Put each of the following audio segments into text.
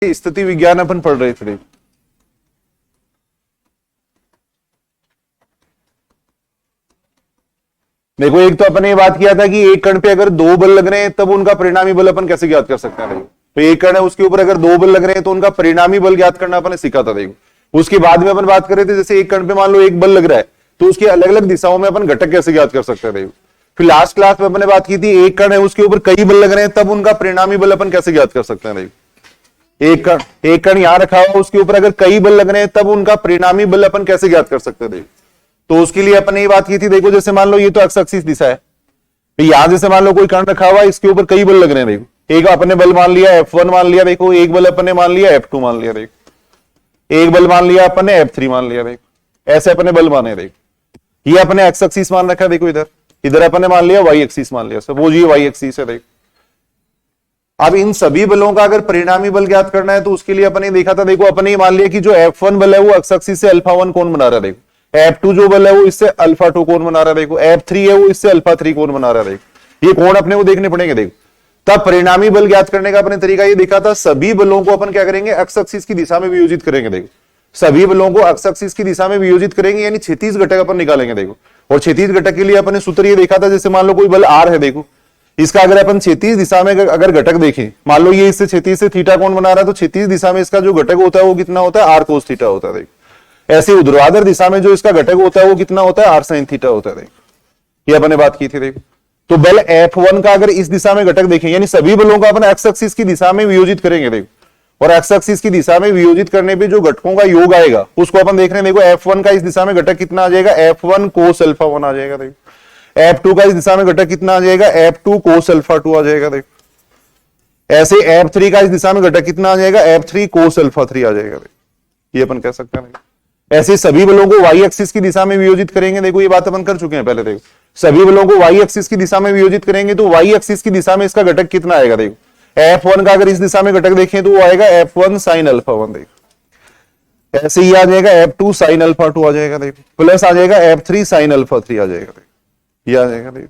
स्थिति विज्ञान अपन पढ़ रहे थे। देखो एक तो अपन ये बात किया था कि एक कण पे अगर दो बल लग रहे हैं तब उनका परिणामी बल अपन कैसे ज्ञात कर सकते हैं। देखो तो एक कण है उसके ऊपर अगर दो बल लग रहे हैं तो उनका परिणामी बल ज्ञात करना अपन ने सीखा था। देखो उसके बाद में अपन बात कर रहे थे जैसे एक कण पे मान लो एक बल लग रहा है तो उसकी अलग अलग दिशाओं में अपन घटक कैसे ज्ञात कर सकते हैं। देखो फिर लास्ट क्लास में अपन ने बात की थी एक कण है उसके ऊपर कई बल लग रहे हैं तब उनका परिणामी बल अपन कैसे ज्ञात कर सकते हैं। देखो एक कण यहां रखा हुआ उसके ऊपर अगर कई बल लग रहे हैं तब उनका परिणामी बल अपन कैसे ज्ञात कर सकते हैं। देखो तो उसके लिए अपन ने ये बात की थी। देखो जैसे मान लो ये तो एक्स एक्सिस दिशा है, यहां जैसे मान लो कोई कण रखा हुआ है इसके ऊपर कई बल लग रहे हैं। देखो एक अपने बल मान लिया F1 मान लिया, देखो एक बल अपने मान लिया F2 मान लिया, देखो एक बल मान लिया अपने F3 मान लिया। देखो ऐसे अपने बल माने। देखो ये अपने एक्स एक्सिस मान रखा है, देखो इधर इधर अपने मान लिया वाई एक्सिस मान लिया, सपोज ये वाई एक्सिस है। देखो अब इन सभी बलों का अगर परिणामी बल ज्ञात करना है तो उसके लिए अपने देखा था। देखो अपने मान लिया कि जो F1 बल है वो एक्स एक्सिस से अल्फा 1 कोण बना रहा है। देखो F2 जो बल है वो इससे अल्फा 2 कोण बना रहा है। देखो F3 है वो इससे अल्फा 3 कोण बना रहा है। देखो ये कोण अपने को देखने पड़ेंगे। देखो तब परिणामी बल ज्ञात करने का अपने तरीका ये देखा था, सभी बलों को अपन क्या करेंगे एक्स एक्सिस की दिशा में वियोजित करेंगे। देखो सभी बलों को एक्स एक्सिस की दिशा में वियोजित करेंगे यानी क्षैतिज घटक अपन निकालेंगे। देखो और क्षैतिज घटक के लिए अपन ने सूत्र ये देखा था, जैसे मान लो कोई बल R है, देखो इसका अगर अपन क्षैतिज दिशा में अगर घटक देखें, मान लो ये इससे क्षैतिज से थीटा कोण बना रहा है तो क्षैतिज दिशा में इसका जो घटक होता है वो कितना होता है R cos थीटा होता है। देखो ऐसे ऊर्ध्वाधर दिशा में जो इसका घटक होता है वो कितना होता है R sin थीटा होता है। देखो ये अपन ने बात की थी। देखो तो बल F1 का अगर इस दिशा में घटक देखें यानी सभी बलों का अपन एक्स एक्सिस की दिशा में वियोजित करेंगे। देखो और एक्स एक्सिस की दिशा में वियोजित करने पे जो घटकों का योग आएगा उसको अपन देख रहे हैं। देखो F1 का इस दिशा में घटक कितना आ जाएगा F1 cos अल्फा 1 आ जाएगा। देखो F2 का इस दिशा में घटक कितना आ जाएगा F2 cos अल्फा 2 आ जाएगा। देखो ऐसे F3 का इस दिशा में घटक कितना आ जाएगा F3 cos अल्फा 3 आ जाएगा। देखो ये अपन कह सकते हैं। ऐसे सभी बलों को वाई एक्सिस की दिशा में वियोजित करेंगे। देखो ये बात अपन कर चुके हैं पहले। देखो सभी बलों को वाई एक्सिस की दिशा में वियोजित करेंगे तो वाई एक्सिस की दिशा में इसका घटक कितना आएगा। देखो F1 का अगर इस दिशा में घटक देखें तो वो आएगा F1 sin अल्फा 1। देखो ऐसे ही आ जाएगा F2 sin अल्फा 2 आ जाएगा। देखो प्लस आ जाएगा F3 sin अल्फा 3 आ जाएगा। देखो ये आ जाएगा। देखो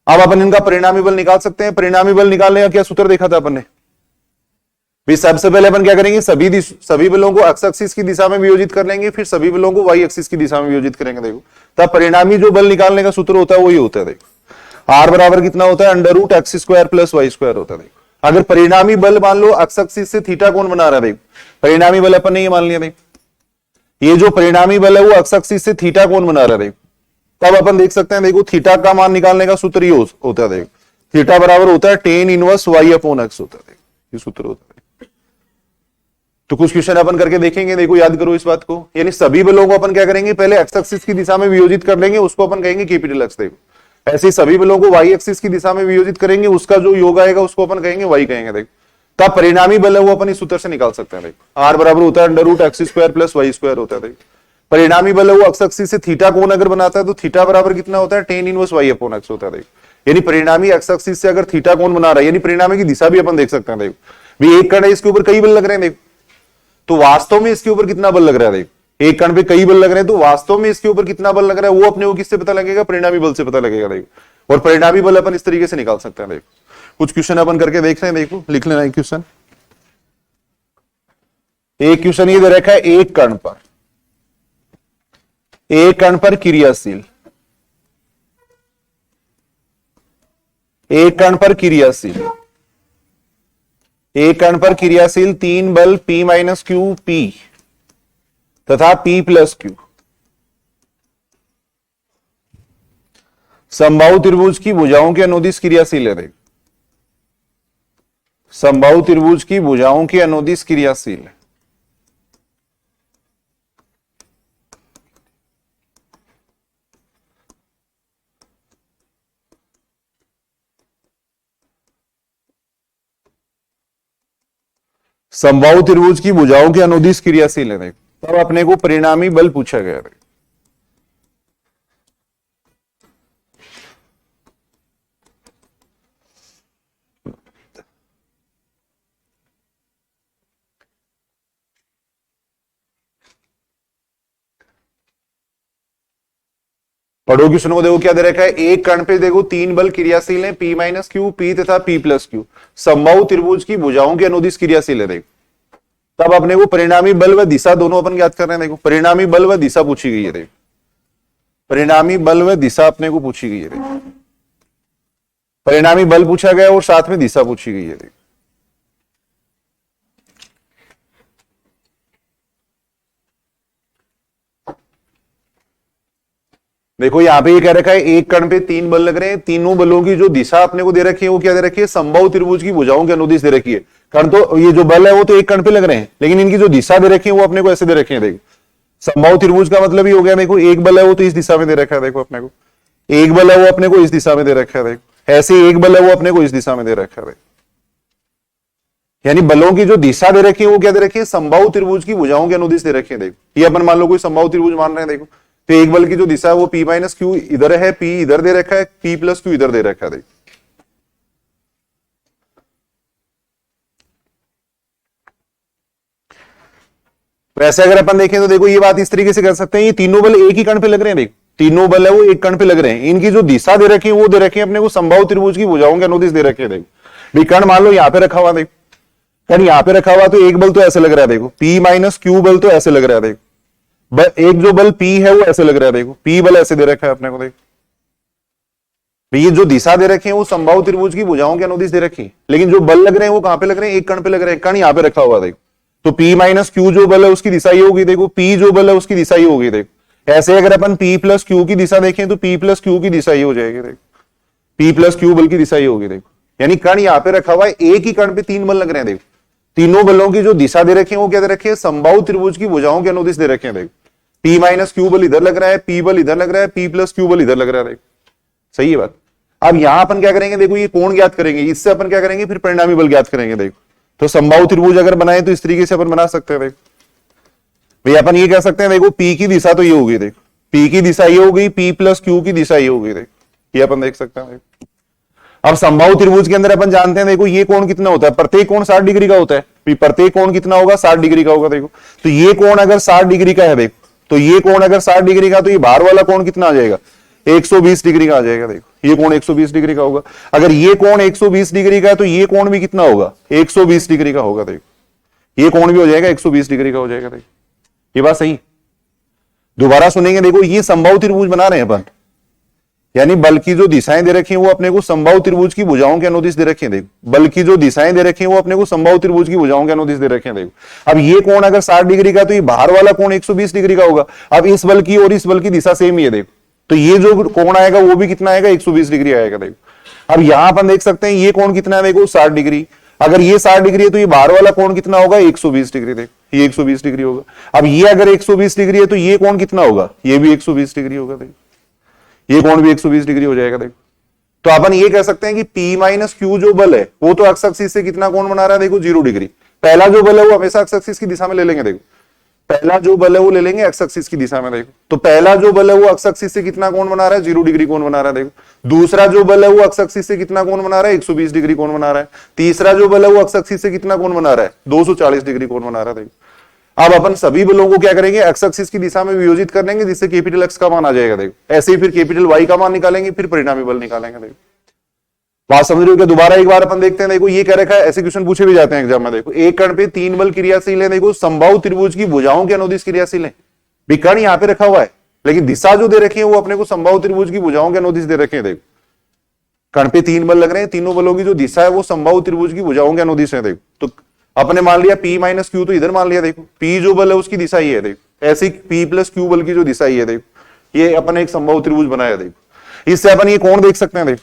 अब अपन इनका परिणामी बल निकाल सकते हैं। परिणामी बल निकालने का क्या सूत्र देखा था अपन ने? सबसे पहले अपन क्या करेंगे, सभी बलों को एक्स एक्सिस की दिशा में वियोजित कर लेंगे, फिर सभी बलों को वाई एक्सिस की दिशा में वियोजित करेंगे। देखो तब परिणामी जो बल निकालने का सूत्र होता है वही होता है। देखो आर बराबर कितना होता है under root x square plus y square होता है। देखो अगर परिणामी बल मान लो एक्स एक्सिस से थीटा कोण बना रहा है, देखो परिणामी बल अपन ने ये मान लिया। देखो ये जो परिणामी बल है वो एक्स एक्सिस से थीटा कोण बना रहा है। देखो तब अपन देख सकते हैं, देखो थीटा का मान निकालने का सूत्र ये होता है। देखो थीटा बराबर होता है tan inverse y upon x होता है। ये सूत्र होता है। तो कुछ क्वेश्चन अपन करके देखेंगे। देखो याद करो इस बात को, यानी सभी बलों को अपन क्या करेंगे पहले एक्स एक्सिस की दिशा में वियोजित कर लेंगे, उसको अपन कहेंगे कैपिटल एक्स। देखो ऐसे सभी बलों को वाई एक्सिस की दिशा में वियोजित करेंगे, उसका जो योग आएगा उसको अपन कहेंगे वाई कहेंगे। देखो तब परिणामी बल है वो अपन इस सूत्र से निकाल सकते हैं। देखो आर बराबर होता है under root x square plus y square होता है। देखो परिणामी बल है वो एक्स एक्सिस से थीटा कोण अगर बनाता है तो थीटा बराबर कितना होता है tan inverse y upon x होता है। देखो यानी परिणामी एक्स एक्सिस से अगर थीटा कोण बना रहा है यानी परिणामी की दिशा भी अपन देख सकते हैं। देखो भी एक कण है इसके ऊपर कई बल लग रहे हैं। देखो तो वास्तव में इसके ऊपर कितना बल लग रहा है। देखो एक कण पे कई बल लग रहे हैं तो वास्तव में इसके ऊपर कितना बल लग रहा है वो अपने को किससे पता लगेगा, परिणामी बल से पता लगेगा। देखो और परिणामी बल अपन इस तरीके से निकाल सकते हैं। देखो कुछ क्वेश्चन अपन करके देख रहे हैं। देखो लिख लेना एक क्वेश्चन। एक क्वेश्चन ये दे रखा है एक कण पर क्रियाशील, एक कण पर क्रियाशील तीन बल P माइनस क्यू P तथा P प्लस क्यू समबाहु त्रिभुज की भुजाओं के अनुदिश क्रियाशील है। समबाहु त्रिभुज की भुजाओं के अनुदिश क्रियाशील है। समबाहु त्रिभुज की भुजाओं के अनुदिश क्रियाशील है। तब अपने को परिणामी बल पूछा गया है। पढ़ो क्वेश्चन को। देखो क्या दे रखा है, एक कण पे देखो तीन बल क्रियाशील हैं P माइनस क्यू P तथा P प्लस क्यू समबाहु त्रिभुज की भुजाओं के अनुदिश क्रियाशील है। देखो तब अपने को परिणामी बल व दिशा दोनों अपन ज्ञात कर रहे हैं। देखो परिणामी बल व दिशा पूछी गई है। देखो परिणामी बल व दिशा अपने को पूछी गई है। देखो परिणामी बल पूछा गया और साथ में दिशा पूछी गई है। देखो देखो यहां पे ये कह रखा है एक कण पे 3 बल लग रहे हैं, तीनों बलों की जो दिशा अपने को दे रखी है वो क्या दे रखी है, समबाहु त्रिभुज की भुजाओं के अनुदिश दे रखी है। कण तो ये जो बल है वो तो एक कण पे लग रहे हैं, लेकिन इनकी जो दिशा दे रखी है वो अपने को ऐसे दे रखी है। देखो समबाहु त्रिभुज का मतलब ही हो गया, देखो एक बल है वो तो इस दिशा में दे रखा है। देखो अपने को एक बल है वो अपने को इस दिशा में दे रखा है। देखो ऐसे एक बल है वो अपने को इस दिशा में दे रखा है। यानी बलों की जो दिशा दे रखी है वो क्या दे रखी है, समबाहु त्रिभुज की भुजाओं के अनुदिश दे रखी है। देखो ये अपन मान लो कोई समबाहु त्रिभुज मान रहे हैं। देखो तो एक बल की जो दिशा है वो P माइनस क्यू इधर है, P इधर दे रखा है, P प्लस क्यू इधर दे रखा है। देखो वैसे अगर अपन देखें तो देखो ये बात इस तरीके से कर सकते हैं, ये तीनों बल एक ही कण पे लग रहे हैं। देखो तीनों बल है वो एक कण पे लग रहे हैं, इनकी जो दिशा दे रखी है वो दे रखी है अपने को समबाहु त्रिभुज की भुजाओं के अनुदिश दे रखे हैं। देखो भाई कण मान लो यहां पे रखा हुआ, देखो कण यहां पे रखा हुआ तो एक बल तो ऐसे लग रहा है। देखो P माइनस क्यू बल तो ऐसे लग रहा है। देखो एक जो बल P है वो ऐसे लग रहा है। देखो P बल ऐसे दे रखा है अपने को। देखो ये जो दिशा दे रखी है वो समबाहु त्रिभुज की भुजाओं के अनुदिश दे रखी है, लेकिन जो बल लग रहे हैं वो कहां पे लग रहे हैं, एक कण पे लग रहे हैं। कण यहां पे रखा हुआ। देखो तो P माइनस क्यू जो बल है उसकी दिशा ये होगी। देखो P जो बल है उसकी दिशा ये होगी। देखो ऐसे अगर अपन P प्लस क्यू की दिशा देखें तो P प्लस क्यू की दिशा ये हो जाएगी। देखो P प्लस क्यू बल की दिशा ये होगी। देखो यानी कण यहां पे रखा हुआ है, एक ही कण पे 3 बल लग रहे हैं। देखो तीनों बलों की जो दिशा दे रखी है वो क्या दे रखी है, समबाहु त्रिभुज की भुजाओं के अनुदिश दे रखे हैं। देखो P माइनस क्यू बल इधर लग रहा है, P बल इधर लग रहा है, P प्लस क्यू बल इधर लग रहा है। देखो सही है बात। अब यहां अपन क्या करेंगे, देखो ये कोण ज्ञात करेंगे, इससे अपन क्या करेंगे फिर परिणामी बल ज्ञात करेंगे। देखो तो समबाहु त्रिभुज अगर बनाए तो इस तरीके से अपन बना सकते हैं। देखो भाई अपन ये कह सकते हैं, देखो P की दिशा तो ये होगी। देखो P की दिशा ये होगी, P प्लस क्यू की दिशा ये होगी। देखो ये अपन देख सकते हैं। अब समबाहु त्रिभुज के अंदर अपन जानते हैं, देखो ये कोण कितना होता है, प्रत्येक कोण 60 डिग्री का होता है। प्रत्येक कोण कितना होगा, 60 डिग्री का होगा। देखो तो ये कोण अगर 60 डिग्री का है, देखो तो ये कोण अगर 60 डिग्री का, तो ये बाहर वाला कोण कितना आ जाएगा, 120 डिग्री का आ जाएगा। देखो ये कोण 120 डिग्री का होगा। अगर ये कोण 120 डिग्री का है तो ये कोण भी कितना होगा, 120 डिग्री का होगा। देखो ये कोण भी हो जाएगा 120 डिग्री का हो जाएगा। देखो ये बात सही, दोबारा सुनेंगे। देखो ये समबाहु त्रिभुज बना रहे हैं अपन, यानी बल की जो दिशाएं दे रखी हैं वो अपने को समबाहु त्रिभुज की भुजाओं के अनुदिश दे रखे हैं। देखो बल की जो दिशाएं दे रखी हैं वो अपने को समबाहु त्रिभुज की भुजाओं के अनुदिश दे रखे हैं। देखो अब ये कोण अगर 60 डिग्री का तो ये बाहर वाला कोण 120 डिग्री का होगा। अब इस बल की और इस बल की दिशा सेम ही है। देखो तो ये जो कोण आएगा वो भी कितना आएगा, 120 डिग्री आएगा। देखो अब यहां अपन देख सकते हैं ये कोण कितना है, देखो 60 डिग्री। अगर ये 60 डिग्री है तो ये बाहर वाला कोण कितना होगा, 120 डिग्री। देखो ये 120 डिग्री होगा। अब ये अगर 120 डिग्री है तो ये कोण कितना होगा, ये भी 120 डिग्री होगा। देखो ये कोण भी 120 डिग्री हो जाएगा। देखो तो अपन ये कह सकते हैं कि P माइनस क्यू जो बल है वो तो एक्स एक्सिस से कितना कोण बना रहा है, देखो 0 डिग्री। पहला जो बल है वो हमेशा एक्स एक्सिस की दिशा में ले लेंगे। देखो पहला जो बल है वो ले लेंगे एक्स एक्सिस की दिशा में। देखो तो पहला जो बल है वो एक्स एक्सिस से कितना कोण बना रहा है, 0 डिग्री कोण बना रहा है। देखो दूसरा जो बल है वो एक्स एक्सिस से कितना कोण बना रहा है, 120 डिग्री कोण बना रहा है। तीसरा जो बल है वो एक्स एक्सिस से कितना कोण बना रहा है, 240 डिग्री कोण बना रहा है। देखो अब अपन सभी बलों को क्या करेंगे, एक्स एक्सिस की दिशा में वियोजित कर लेंगे, जिससे कैपिटल एक्स का मान आ जाएगा। देखो ऐसे ही फिर कैपिटल वाई का मान निकालेंगे, फिर परिणामी बल निकालेंगे। देखो बात समझ रहे हो क्या? दोबारा एक बार अपन देखते हैं। देखो ये कह रखा है, ऐसे क्वेश्चन पूछे भी जाते हैं एग्जाम में। देखो एक कण पे 3 बल क्रियाशील है। देखो समबाहु त्रिभुज की भुजाओं के अनुदिश क्रियाशील है। भी कण यहाँ पे रखा हुआ है, लेकिन दिशा जो दे रखी है वो अपने को समबाहु त्रिभुज की भुजाओं के अनुदिश दे रखे हैं। देखो कण पे 3 बल लग रहे हैं, तीनों बलों की जो दिशा है वो समबाहु त्रिभुज की भुजाओं के अनुदिश है। देखो तो अपने मान लिया P माइनस क्यू, तो इधर मान लिया। देखो P जो बल है उसकी दिशा ही है। देखो ऐसे ही P प्लस क्यू बल की जो दिशा ही है। देखो ये अपन एक समबाहु त्रिभुज बनाया। देखो इससे अपन ये कोण देख सकते हैं। देखो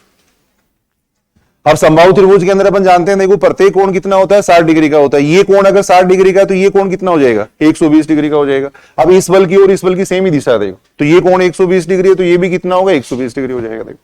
अब समबाहु त्रिभुज के अंदर अपन जानते हैं, देखो प्रत्येक कोण कितना होता है, 60 डिग्री का होता है। ये कोण अगर 60 डिग्री का है तो ये कोण कितना हो जाएगा, 120 डिग्री का हो जाएगा। अब इस बल की और इस बल की सेम ही दिशा है। देखो तो ये कोण 120 डिग्री है तो ये भी कितना होगा, 120 डिग्री हो जाएगा। देखो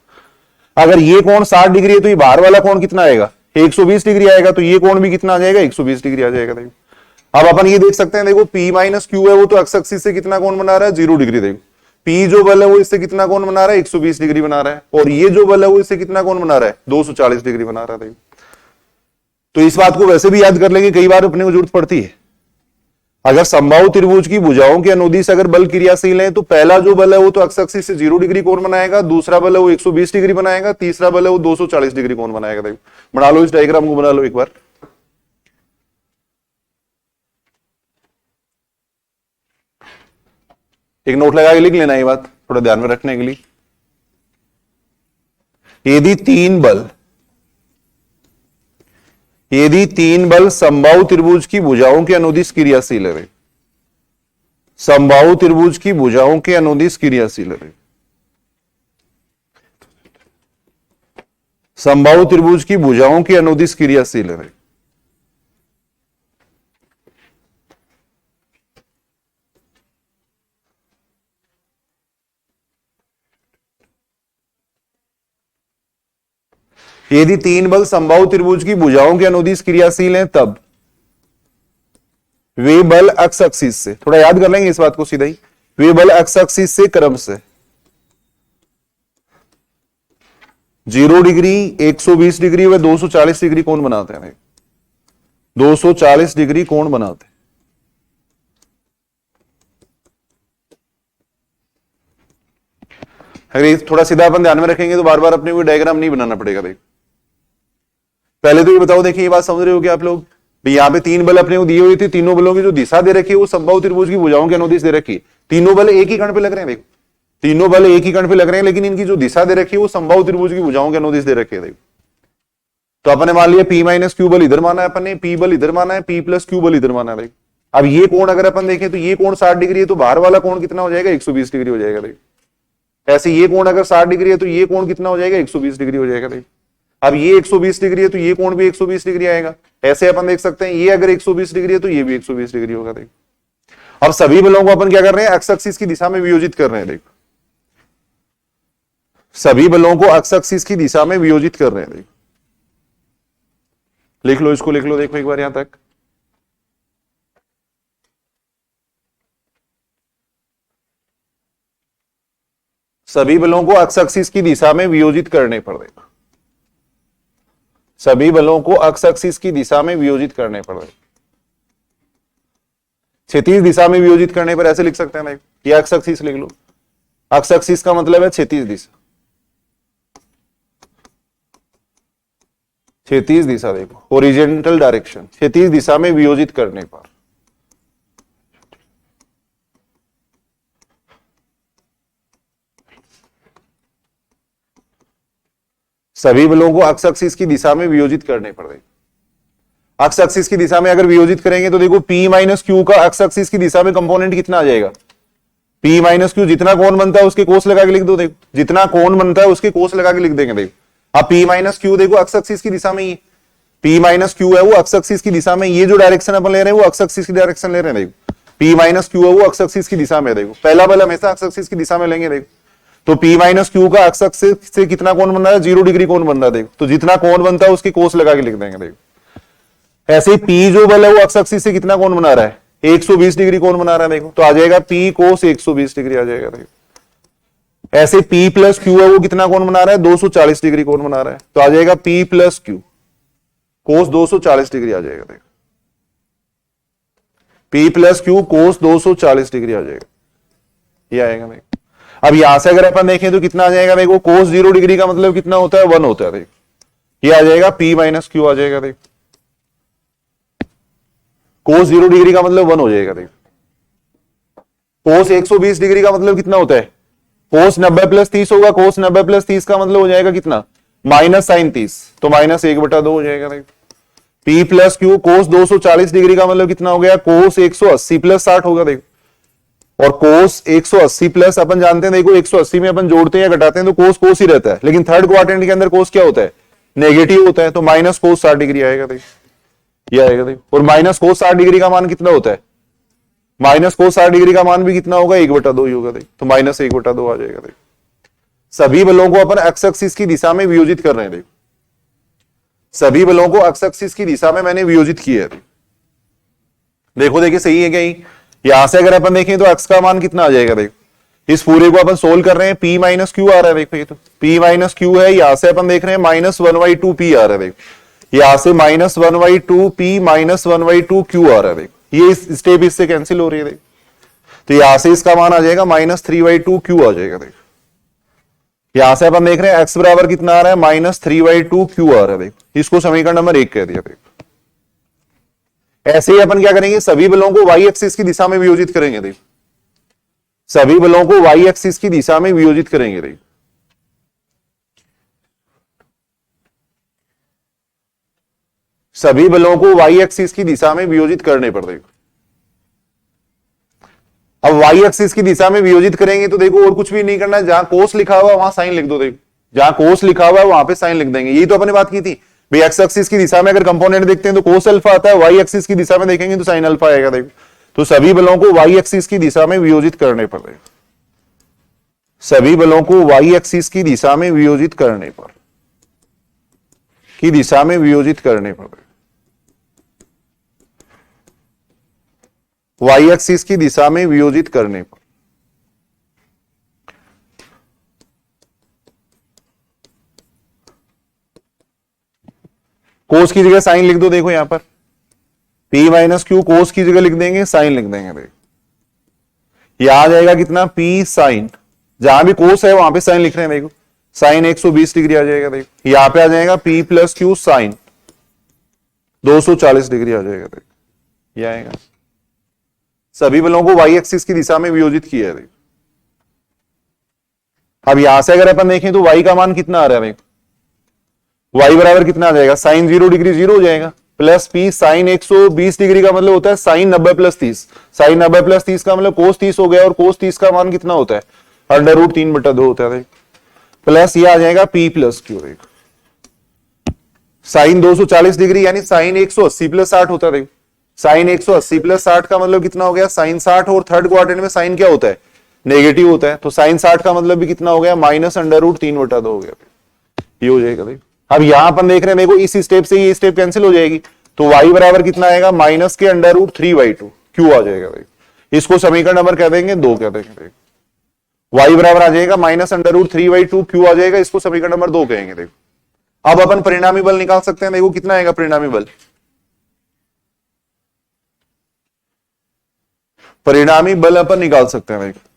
अगर ये कोण 60 डिग्री है तो ये बाहर वाला कोण कितना आएगा, 120 डिग्री आएगा। तो ये कोण भी कितना आ जाएगा, 120 डिग्री आ जाएगा। देखो अब अपन ये देख सकते हैं, देखो P माइनस क्यू है वो तो एक्स एक्सिस से कितना कोण बना रहा है, 0 डिग्री। देखो P जो बल है वो इससे कितना कोण बना रहा है, 120 डिग्री बना रहा है। और ये जो बल है वो इससे कितना कोण बना रहा है, 240 डिग्री बना रहा है। देखो तो इस बात को वैसे भी याद कर लेंगे, कई बार अपने को जरूरत पड़ती है। अगर समबाहु त्रिभुज की भुजाओं के अनुदिश अगर बल क्रियाशील है तो पहला जो बल है वो तो एक्स एक्सिस से 0 डिग्री कोण बनाएगा, दूसरा बल है वो 120 डिग्री बनाएगा, तीसरा बल है वो 240 डिग्री कोण बनाएगा। देखो बना लो, इस डायग्राम को बना लो एक बार। एक नोट लगा के लिख लेना ये बात थोड़ा ध्यान में रखने के लिए। यदि तीन बल समबाहु त्रिभुज की भुजाओं के अनुदिश क्रियाशील है, समबाहु त्रिभुज की भुजाओं के अनुदिश क्रियाशील है, समबाहु त्रिभुज की भुजाओं के अनुदिश क्रियाशील है। यदि तीन बल समबाहु त्रिभुज की भुजाओं के अनुदिश क्रियाशील हैं तब वे बल अक्ष एक्सिस से, थोड़ा याद कर लेंगे इस बात को सीधा ही, वे बल अक्ष एक्सिस से क्रम से 0 डिग्री, 120 डिग्री व 240 डिग्री कोण बनाते हैं। 240 डिग्री कोण बनाते हैं। अगर थोड़ा सीधा अपन ध्यान में रखेंगे तो बार बार अपने को डायग्राम नहीं बनाना पड़ेगा। देख पहले तो ये बताओ, देखिए ये बात समझ रहे हो क्या आप लोग? यहाँ पे तीन बल अपने को दिए हुए थे, तीनों बलों की जो दिशा दे रखी है वो समबाहु त्रिभुज की भुजाओं के अनुदिश दे रखी है। तीनों बल एक ही कण पे लग रहे हैं। देखो तीनों बल एक ही कण पे लग रहे हैं, लेकिन इनकी जो दिशा दे रखी है वो समबाहु त्रिभुज की भुजाओं के अनुदिश दे रखी है। देखो तो अपन ने मान लिया P माइनस क्यू बल इधर माना है, अपन ने P बल इधर माना है, P प्लस क्यू बल इधर माना है। देखो अब ये कोण अगर अपन देखें तो ये कोण 60 डिग्री है, तो बाहर वाला कोण कितना हो जाएगा? 120 डिग्री हो जाएगा। देखो ऐसे ये कोण अगर 60 डिग्री है तो ये कोण कितना हो जाएगा? 120 डिग्री हो जाएगा। देखो अब ये 120 डिग्री है तो ये कोण भी 120 डिग्री आएगा। ऐसे अपन देख सकते हैं ये अगर 120 डिग्री है तो ये भी 120 डिग्री होगा। देखो अब सभी बलों को अपन क्या कर रहे हैं? एक्स एक्सिस की दिशा में वियोजित कर रहे हैं। देखो सभी बलों को एक्स एक्सिस की दिशा में वियोजित कर रहे हैं। देखो लिख लो, इसको लिख लो। देखो एक बार यहां तक, सभी बलों को एक्स एक्सिस की दिशा में वियोजित करने पर, देखो सभी बलों को एक्स एक्सिस की दिशा में वियोजित करने पर, क्षैतिज दिशा में वियोजित करने पर ऐसे लिख सकते हैं। ये एक्स एक्सिस लिख लो। एक्स एक्सिस का मतलब है क्षैतिज दिशा। क्षैतिज दिशा देखो, ओरिजेंटल डायरेक्शन, क्षैतिज दिशा में वियोजित करने पर। सभी बलों को एक्स एक्सिस की दिशा में वियोजित करने पर, देखो एक्स एक्सिस की दिशा में अगर वियोजित करेंगे तो देखो P माइनस क्यू का एक्स एक्सिस की दिशा में कंपोनेंट कितना आ जाएगा? P माइनस क्यू जितना कोण बनता है उसके कोस लगा के लिख दो। देखो जितना कोण बनता है उसके कोस लगा के लिख देंगे। देखो अब P माइनस क्यू देखो एक्स एक्सिस की दिशा में ही, P माइनस क्यू है वो एक्स एक्सिस की दिशा में, ये जो डायरेक्शन अपन ले रहे हैं वो एक्स एक्सिस की डायरेक्शन ले रहे हैं। देखो P माइनस क्यू है वो एक्स एक्सिस की दिशा में। देखो पहला बल हमेशा एक्स एक्सिस की दिशा में लेंगे। देखो तो P माइनस क्यू का एक्स एक्सिस से कितना कोण बन रहा है? 0 डिग्री कोण बन रहा है। देखो तो जितना कोण बनता है उसके कोस लगा के लिख देंगे। देखो ऐसे P जो बल है वो एक्स एक्सिस से कितना कोण बना रहा है? 120 डिग्री कोण बना रहा है। देखो तो आ जाएगा P कोस 120 डिग्री आ जाएगा। देखो ऐसे P प्लस क्यू है वो कितना कोण बना रहा है? 240 डिग्री कोण बना रहा है, तो आ जाएगा P प्लस क्यू कोस 240 डिग्री आ जाएगा। देखो P प्लस क्यू कोस 240 डिग्री आ जाएगा, ये आएगा। देखो अब यहां से अगर अपन देखें तो कितना आ जाएगा? देखो कोस 0 डिग्री का मतलब कितना होता है? 1 होता है। देखो ये आ जाएगा P माइनस क्यू आ जाएगा। देखो कोस 0 डिग्री का मतलब 1 हो जाएगा। देखो कोस 120 डिग्री का मतलब कितना होता है? कोस 90 प्लस 30 होगा। कोस 90 प्लस 30 का मतलब हो जाएगा कितना? माइनस साइन 30, तो माइनस 1/2 हो जाएगा। देखो P प्लस क्यू कोस 240 डिग्री का मतलब कितना हो गया? कोस 180 प्लस 60 होगा। देखो और कोस 180 प्लस अपन जानते हैं, देखो 180 में अपन जोड़ते हैं या घटाते हैं तो कोस कोस ही रहता है, लेकिन थर्ड क्वाड्रेंट के अंदर कोस क्या होता है? नेगेटिव होता है, तो माइनस कोस 60 डिग्री आएगा। देखो ये आएगा। देखो और माइनस कोस 60 डिग्री का मान कितना होता है? माइनस कोस 60 डिग्री का मान भी कितना होगा? 1/2 ही होगा। देखो तो माइनस 1/2 आ जाएगा। देखो सभी बलों को अपन एक्स एक्सिस की दिशा में वियोजित कर रहे हैं। देखो सभी बलों को एक्स एक्सिस की दिशा में मैंने वियोजित किया है। देखो देखिए सही है क्या? यहां से अगर अपन देखें तो x का मान कितना आ जाएगा? देखो इस पूरे को अपन सोल्व कर रहे हैं, P माइनस क्यू आ रहा है। देखो ये तो P माइनस क्यू है, यहां से अपन देख रहे हैं -1/2P आ रहा है। देखो यहां से -1/2P माइनस 1/2Q आ रहा है। देखो ये स्टेप इससे कैंसिल हो रही है। देखो तो यहां से इसका मान आ जाएगा -3/2Q आ जाएगा। देखो यहां से अपन देख रहे हैं x बराबर कितना आ रहा है? -3/2Q आ रहा है। देखो इसको समीकरण नंबर 1 कह दिया। देखो ऐसे ही अपन क्या करेंगे? सभी बलों को y एक्सिस की दिशा में वियोजित करेंगे। देखो सभी बलों को वाई एक्सिस की दिशा में वियोजित करेंगे। देखो सभी बलों को वाई एक्सिस की दिशा में वियोजित करने पर देखो, अब वाई एक्सिस की दिशा में वियोजित करेंगे तो देखो और कुछ भी नहीं करना है, जहां कोस लिखा हुआ है वहां साइन लिख दो। देखो जहां कोस लिखा हुआ है वहां पे साइन लिख देंगे। यही तो अपने बात की थी भाई, एक्स एक्सिस की दिशा में अगर कंपोनेंट देखते हैं तो कोस अल्फा आता है, वाई एक्सिस की दिशा में देखेंगे तो साइन अल्फा आएगा। देखो तो सभी बलों को वाई एक्सिस की दिशा में वियोजित करने पर, देखो सभी बलों को वाई एक्सिस की दिशा में वियोजित करने पर, की दिशा में वियोजित करने पर, वाई एक्सिस की दिशा में वियोजित करने पर कोस की जगह साइन लिख दो। देखो यहां पर P माइनस क्यू कोस की जगह लिख देंगे, साइन लिख देंगे। देखो यह आ जाएगा कितना P साइन, जहां भी कोस है वहां पे साइन लिख रहे हैं। देखो साइन 120 डिग्री आ जाएगा। देखो यहां पे आ जाएगा P plus Q sine 240 degree आ जाएगा। देखो यह आएगा, सभी बलों को वाई एक्सिस की दिशा में वियोजित किया है। अब यहां से अगर अपन देखें तो वाई का मान कितना आ रहा है। देखो वाई बराबर कितना आ जाएगा, साइन 0 डिग्री 0 हो जाएगा, प्लस पी साइन 120 डिग्री का मतलब होता है साइन 90 प्लस 30, साइन 90 प्लस 30 का मतलब कोस 30 हो गया, और कोस 30 का मान कितना होता है अंडर रूट 3/2 होता है। प्लस ये आ जाएगा P plus Q. Sine 240 degree यानी साइन 180 प्लस 60 होता है। साइन 180 प्लस 60 का मतलब कितना हो गया साइन 60, और थर्ड क्वाड्रेंट में साइन क्या होता है नेगेटिव होता है, तो साइन 60 का मतलब भी कितना हो गया माइनस अंडर रूट 3/2 हो गया। ये हो जाएगा। अब यहां अपन देख रहे हैं देखो इस स्टेप से ये स्टेप कैंसिल हो जाएगी, तो y बराबर कितना आएगा माइनस के अंडर रूट 3/2 क्यू आ जाएगा। देखो इसको समीकरण नंबर कह देंगे 2 कह देंगे। y बराबर आ जाएगा माइनस अंडर रूट 3/2 क्यू आ जाएगा, इसको समीकरण नंबर 2 कहेंगे। देखो अब अपन परिणामी बल निकाल सकते हैं। देखो कितना आएगा परिणामी बल, परिणामी बल अपन निकाल सकते हैं। देखो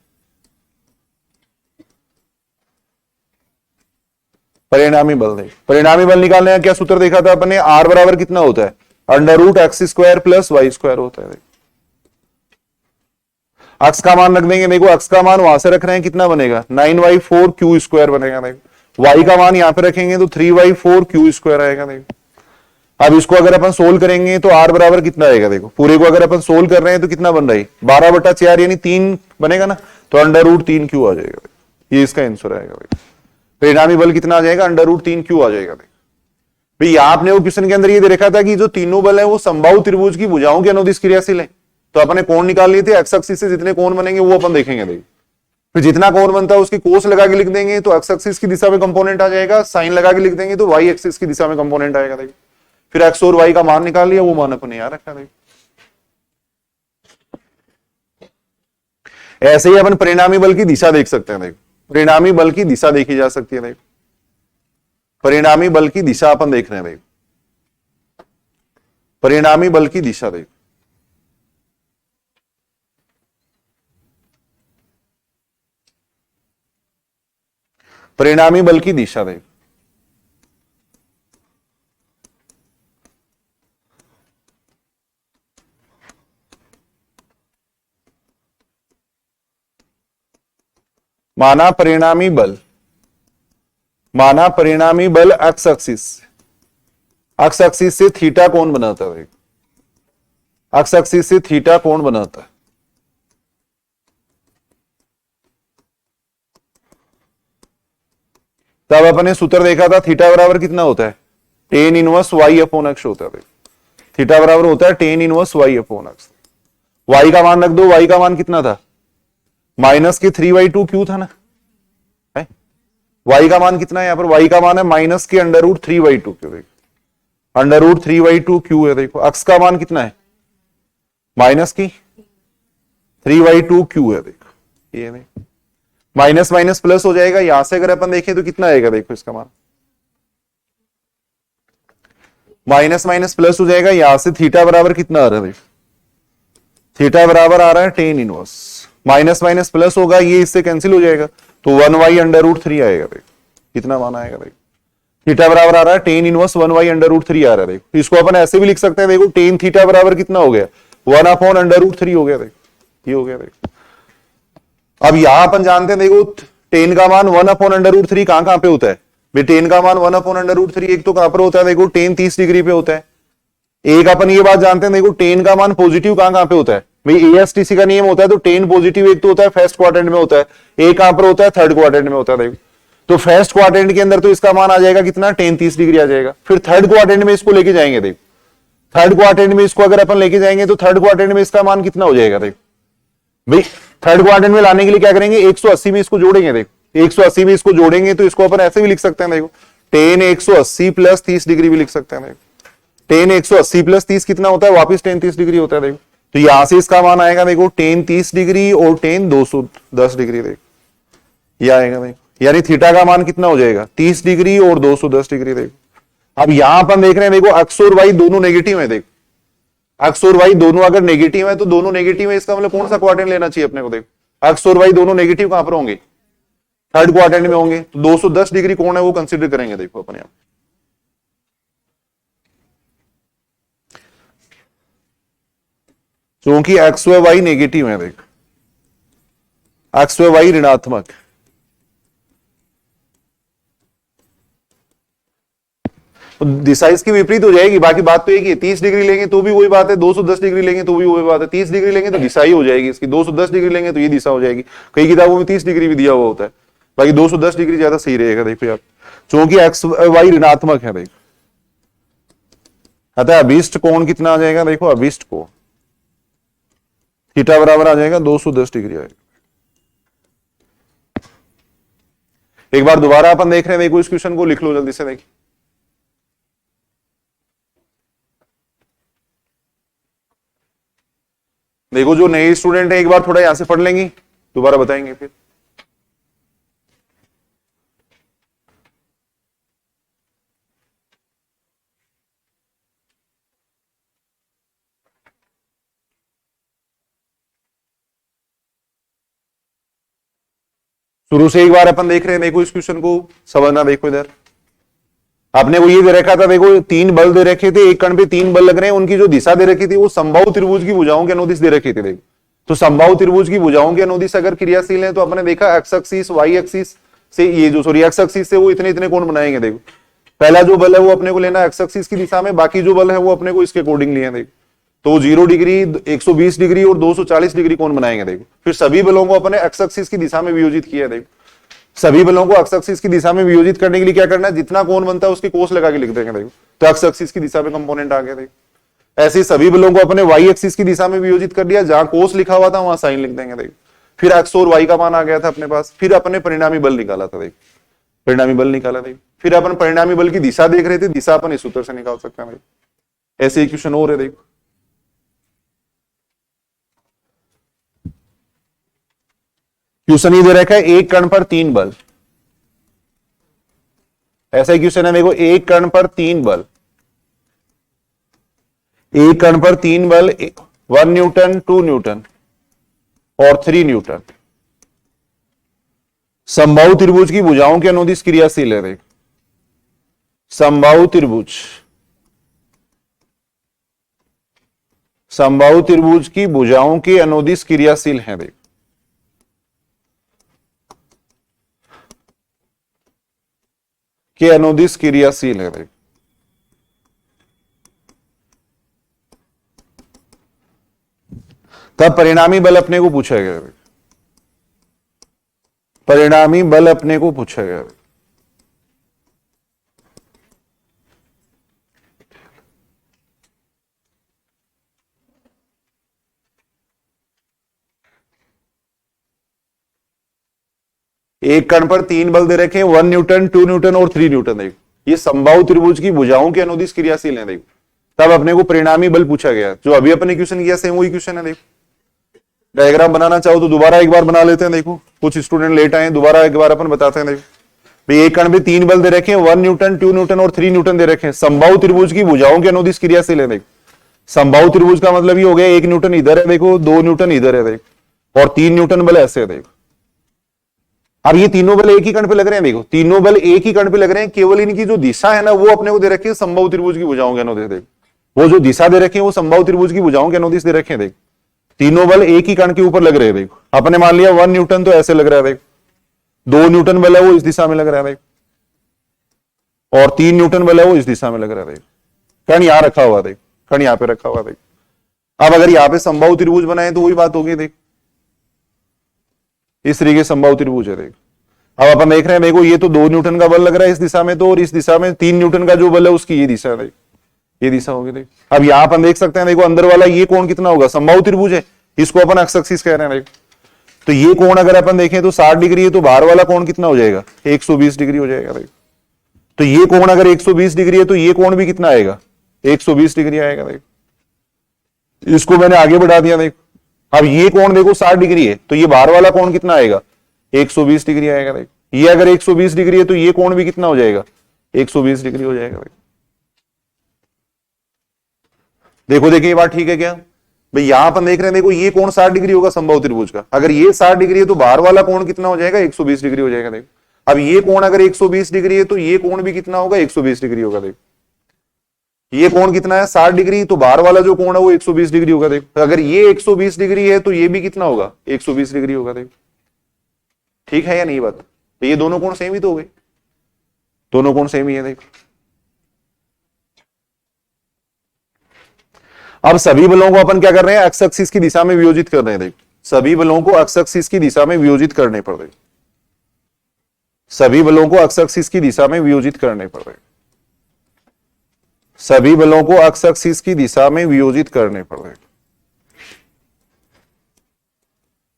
परिणामी बल, देख परिणामी बल निकालने का क्या सूत्र देखा था अपन ने, आर बराबर कितना होता है under root x square plus y square होता है। अक्स का मान रख देंगे। देखो अक्स का मान वहां से रख रहे हैं, कितना बनेगा 9y4 क्यू स्क्वायर बनेगा। देखो वाई का मान यहां पे रखेंगे तो 3y4 क्यू स्क्वायर आएगा। देखो अब इसको अगर अपन सोल्व करेंगे तो आर बराबर कितना आएगा, देखो पूरे को अगर अपन सोल्व कर रहे हैं तो कितना बन रहा है 12/4 यानी 3 बनेगा ना, तो अंडर रूट 3 क्यू आ जाएगा। ये इसका आंसर आएगा। परिणामी बल कितना आ जाएगा अंडर रूट 3 क्यू आ जाएगा। भाई आपने वो क्वेश्चन के अंदर ये दे रखा था कि जो तीनों बल है वो समबाहु त्रिभुज की भुजाओं के अनुदिश क्रियाशील है, तो अपने कोण निकाल लिए थे। एक्स एक्सिस से जितने कोण बनेंगे वो अपन देखेंगे। देखिए फिर जितना कोण बनता है उसकी कोस लगा के लिख देंगे, तो एक्स एक्सिस की दिशा में कंपोनेंट आ जाएगा, साइन लगा के लिख देंगे तो वाई एक्सिस की दिशा में कंपोनेंट आएगा। देखिए फिर एक्स और वाई का मान निकाल लिया, वो मान अपने यहाँ रखा। देखिए ऐसे ही अपन परिणामी बल की दिशा देख सकते हैं। देखो परिणामी बल की दिशा देखी जा सकती है। देखो परिणामी बल की दिशा अपन देख रहे हैं। देखो परिणामी बल की दिशा देखो, परिणामी बल की दिशा देखो, माना परिणामी बल, माना परिणामी बल एक्स एक्सिस, एक्स एक्सिस से थीटा कोण बनाता है। एक्स एक्सिस से थीटा कोण बनाता है। तब अपने सूत्र देखा था थीटा बराबर कितना होता है tan inverse y upon x होता है। थीटा बराबर होता है tan inverse y upon x. Y का मान रख दो, वाई का मान कितना था माइनस के 3/2 क्यू था ना, है वाई का मान कितना है यहाँ पर, वाई का मान है माइनस के अंडर रूट 3/2 क्यू। देखो अंडर रूट 3/2 क्यू है। देखो अक्स का मान कितना है माइनस की 3/2 क्यू है। देखो ये नहीं माइनस माइनस प्लस हो जाएगा, यहां से अगर अपन देखें तो कितना आएगा, देखो इसका मान माइनस माइनस प्लस हो जाएगा, यहां से थीटा बराबर कितना आ रहा है, देखो थीटा बराबर आ रहा है tan inverse, minus minus plus होगा, ये इससे कैंसिल हो जाएगा, तो 1y अंडर रूट 3 आएगा। देखो कितना मान आएगा, देखो थीटा बराबर आ रहा है tan inverse 1y under root 3 आ रहा है। देखो इसको अपन ऐसे भी लिख सकते हैं, देखो टेन थीटा बराबर कितना हो गया 1/√3 हो गया। देखो ये हो गया। देखो अब यहां अपन जानते हैं, देखो टेन का मान 1/√3 कहां कहां पे होता है भाई? टेन का मान 1/√3 एक तो कहां पर होता है, देखो टेन 30 डिग्री पे होता है। एक अपन ये बात जानते हैं, देखो टेन का मान पॉजिटिव कहां कहां पे होता है भाई? एएसटीसी का नियम होता है तो टेन पॉजिटिव एक तो होता है फर्स्ट क्वाड्रेंट में होता है, एक कहां पर होता है थर्ड क्वाड्रेंट में होता है। देखो तो फर्स्ट क्वाड्रेंट के अंदर तो इसका मान आ जाएगा कितना, टेन 30 डिग्री आ जाएगा। फिर थर्ड क्वाड्रेंट में इसको लेके जाएंगे, देखो थर्ड क्वाड्रेंट में इसको अगर अपन लेके जाएंगे तो थर्ड क्वाड्रेंट में इसका मान कितना हो जाएगा? देखो भाई थर्ड क्वाड्रेंट में लाने के लिए क्या करेंगे, 180 में इसको जोड़ेंगे। देखो 180 में इसको जोड़ेंगे तो इसको अपन ऐसे भी लिख सकते हैं, देखो टेन 180 प्लस 30 डिग्री भी लिख सकते हैं। देखो टेन 180 प्लस 30 कितना होता है, वापिस टेन 30 डिग्री होता है। देखो तो यहां से इसका मान आएगा, देखो टेन 30 डिग्री और टेन 210 डिग्री। देखो यह आएगा, देखो यानी थीटा का मान कितना हो जाएगा, 30 डिग्री और 210 डिग्री। देखो अब यहां अपन देख रहे हैं, देखो एक्स और वाई दोनों नेगेटिव है। देखो एक्स और वाई दोनों अगर नेगेटिव है तो दोनों नेगेटिव है, इसका मतलब कौन सा क्वाड्रेंट लेना चाहिए अपने को? देखो एक्स और वाई दोनों नेगेटिव कहां पर होंगे, थर्ड क्वाड्रेंट में होंगे, तो 210 डिग्री कौन है वो कंसीडर करेंगे। देखो अपन यहां क्योंकि एक्स व वाई नेगेटिव है, देखो एक्स व वाई ऋणात्मक, तो दिशा इसकी विपरीत हो जाएगी। बाकी बात तो एक ही है, 30 डिग्री लेंगे तो भी वही बात है, 210 डिग्री लेंगे तो भी वही बात है। 30 डिग्री लेंगे तो दिशा ही हो जाएगी इसकी, 210 डिग्री लेंगे तो ये दिशा हो जाएगी। कई किताबों में 30 डिग्री भी दिया हुआ होता है, बाकी 210 डिग्री ज्यादा सही रहेगा। देखो आप क्योंकि एक्स वाई ऋणात्मक है, देखो अतः अभिष्ट कोण कितना आ जाएगा, देखो अभिष्ट कोण थीटा बराबर आ जाएगा 210 डिग्री आएगा। एक बार दोबारा अपन देख रहे हैं, देखो इस क्वेश्चन को लिख लो जल्दी से। देखिए देखो जो नए स्टूडेंट है एक बार थोड़ा यहां से पढ़ लेंगे, दोबारा बताएंगे फिर। शुरू से एक बार अपन देख रहे हैं, देखो इस क्वेश्चन को समझना। देखो इधर आपने वो ये दे रखा था, देखो तीन बल दे रखे थे, एक कण पे तीन बल लग रहे हैं, उनकी जो दिशा दे रखी थी वो समबाहु त्रिभुज की भुजाओं के अनुदिश दे रखी थी। देखो तो समबाहु त्रिभुज की भुजाओं के अनुदिश अगर क्रियाशील है तो अपने देखा एक्स एक्सिस वाई एक्सिस से, ये जो सॉरी एक्स एक्सिस से वो इतने इतने कोण बनाएंगे। देखो पहला जो बल है वो अपने को लेना एक्स एक्सिस की दिशा में, बाकी जो बल है वो अपने को इसके अकॉर्डिंग लिए। देखो तो 0 डिग्री 120 डिग्री और 240 डिग्री कोण बनाएंगे। देखो फिर सभी बलों को अपने एक्स एक्सिस की दिशा में वियोजित किया। देखो सभी बलों को एक्स एक्सिस की दिशा में वियोजित करने के लिए क्या करना है, जितना कोण बनता है उसकी कोस लगा के लिख देंगे। देखो तो एक्स एक्सिस की दिशा में कंपोनेंट आ गया। देखो ऐसे सभी बलों को अपने वाई एक्सिस की दिशा में वियोजित कर दिया, जहां कोस लिखा हुआ था वहां साइन लिख देंगे। देखो फिर एक्स और वाई का मान आ गया था अपने पास, फिर अपने परिणामी बल निकाला था। देखो परिणामी बल निकाला। देखो फिर अपन परिणामी बल की दिशा देख रहे थे, दिशा अपन इस सूत्र से निकाल सकते हैं। ऐसे ही क्वेश्चन और है। देखो क्वेश्चन ये दे रखा है, एक कण पर तीन बल। ऐसा ही क्वेश्चन है, देखो एक कण पर तीन बल, एक कण पर तीन बल 1 न्यूटन 2 न्यूटन और 3 न्यूटन समबाहु त्रिभुज की भुजाओं के अनुदिश क्रियाशील है। देखो समबाहु त्रिभुज, समबाहु त्रिभुज की भुजाओं के अनुदिश क्रियाशील है। देखो के अनुदिश क्रियाशील है। देखो तब परिणामी बल अपने को पूछा गया। परिणामी बल अपने को पूछा गया। एक कण पर तीन बल दे रखे हैं, 1 न्यूटन 2 न्यूटन और 3 न्यूटन। देखो ये समबाहु त्रिभुज की भुजाओं के अनुदिश क्रियाशील है। देखो तब अपने को परिणामी बल पूछा गया, जो अभी अपने क्वेश्चन किया सेम वही क्वेश्चन है। देखो डायग्राम बनाना चाहो तो दोबारा एक बार बना लेते हैं। देखो कुछ स्टूडेंट लेट आए, दोबारा एक बार अपन बताते हैं। देखो भाई एक कण पे तीन बल दे रखे हैं, 1 न्यूटन 2 न्यूटन और 3 न्यूटन दे रखे हैं, समबाहु त्रिभुज की भुजाओं के अनुदिश क्रियाशील है। देखो समबाहु त्रिभुज का मतलब ये हो गया, 1 न्यूटन इधर है, देखो 2 न्यूटन इधर है, देखो और 3 न्यूटन बल ऐसे है। देखो अब ये तीनों बल एक ही कण पे लग रहे हैं। देखो तीनों बल एक ही कण पे लग रहे हैं, केवल इनकी जो दिशा है ना वो अपने को दे रखी है समबाहु त्रिभुज की भुजाओं के अनुदिश। देखो वो जो दिशा दे रखी है वो समबाहु त्रिभुज की भुजाओं के अनुदिश दे रखे हैं। देखो तीनों बल एक ही कण के ऊपर लग रहे हैं। देखो अपने मान लिया 1 न्यूटन तो ऐसे लग रहा है, देखो 2 न्यूटन बल है वो इस दिशा में लग रहा है, देखो, और 3 न्यूटन बल है वो इस दिशा में लग रहा है। देखो कण यहां रखा हुआ, देखो कण यहां पे रखा हुआ, देखो। अब अगर यहां पे समबाहु त्रिभुज बनाए तो वही बात होगी, देखो इस तरीके समबाहु त्रिभुज है। देखो अब अपन देख रहे हैं, देखो ये तो 2 न्यूटन का बल लग रहा है इस दिशा में, तो और इस दिशा में 3 न्यूटन का जो बल है उसकी ये दिशा है, देखो ये दिशा होगी। देखो अब यहां अपन देख सकते हैं, देखो अंदर वाला ये कोण कितना होगा, समबाहु त्रिभुज है, इसको अपन एक्स एक्सिस कह रहे हैं। देखो तो ये कोण अगर अपन देखें तो 60 डिग्री है, तो बाहर वाला कोण कितना हो जाएगा, 120 डिग्री हो जाएगा। देखो तो ये कोण अगर 120 डिग्री है तो ये कोण भी कितना आएगा, 120 डिग्री आएगा। देखो इसको मैंने आगे बढ़ा दिया। देखो अब ये कोण देखो 60 डिग्री है, तो ये बाहर वाला कोण कितना आएगा, 120 डिग्री आएगा। देखो ये अगर 120 डिग्री है तो ये कोण भी कितना हो जाएगा, 120 डिग्री हो जाएगा। देखो देखिए ये बात ठीक है क्या भाई, यहां अपन देख रहे हैं, देखो ये कोण 60 डिग्री होगा समबाहु त्रिभुज का, अगर ये 60 डिग्री है तो बाहर वाला कोण कितना हो जाएगा, 120 डिग्री हो जाएगा। देखो अब ये कोण अगर 120 डिग्री है तो ये कोण भी कितना होगा, 120 डिग्री होगा। देखो ये कोण कितना है, 60 डिग्री, तो बाहर वाला जो कोण है वो 120 डिग्री होगा। देखो अगर ये 120 डिग्री है तो ये भी कितना होगा, 120 डिग्री होगा। देखो ठीक है या नहीं बात, तो ये दोनों कोण सेम ही तो हो गए, दोनों कोण सेम ही है। देखो अब सभी बलों को अपन क्या कर रहे हैं, एक्स एक्सिस की दिशा में वियोजित कर रहे हैं। देखो सभी बलों को एक्स एक्सिस की दिशा में वियोजित करने पड़ रहे, सभी बलों को एक्स एक्सिस की दिशा में वियोजित करने पड़ रहे, सभी बलों को एक्स एक्सिस की दिशा में वियोजित करने पड़ रहे,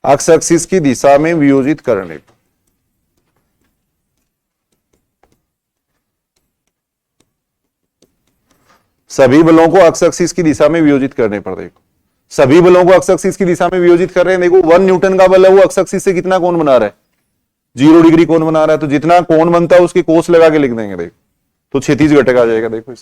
एक्स एक्सिस की दिशा में वियोजित करने, सभी बलों को एक्स एक्सिस की दिशा में वियोजित करने पड़ रहे, सभी बलों को एक्स एक्सिस की दिशा में वियोजित कर रहे हैं। देखो 1 न्यूटन का बल है वो एक्स एक्सिस से कितना कोण बना रहा है, 0 डिग्री कोण बना रहा है, तो जितना कोण बनता है उसके कोस लगा के लिख देंगे। देखो तो क्षैतिज घटक आ जाएगा। देखो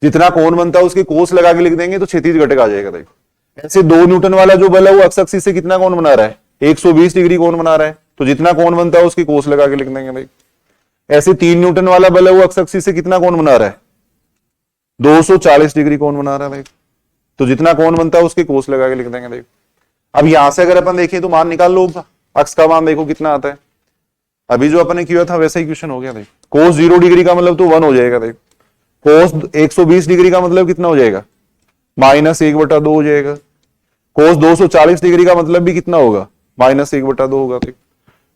जितना कोण बनता है उसके कोस लगा के लिख देंगे तो क्षैतिज घटक आ जाएगा। देखो ऐसे 2 न्यूटन वाला जो बल है वो एक्स एक्सिस से कितना कोण बना रहा है, 120 डिग्री कोण बना रहा है, तो जितना कोण बनता है उसके कोस लगा के लिख देंगे। देखो ऐसे 3 न्यूटन वाला बल है वो एक्स एक्सिस से कितना कोण बना रहा है, 240 डिग्री कोण बना रहा है। देखो तो जितना कोण बनता है उसके कोस लगा के लिख देंगे। देखो अब यहां से अगर अपन देखें तो मान निकाल लो, अक्स का मान देखो कितना आता है, अभी जो अपन ने किया था वैसा ही क्वेश्चन हो गया। देखो कोस 0 डिग्री का मतलब तो 1 हो जाएगा। देखो कोस 120 डिग्री का मतलब कितना हो जाएगा, -1/2 हो जाएगा। कोस 240 डिग्री का मतलब भी कितना होगा, -1/2 होगा। देखो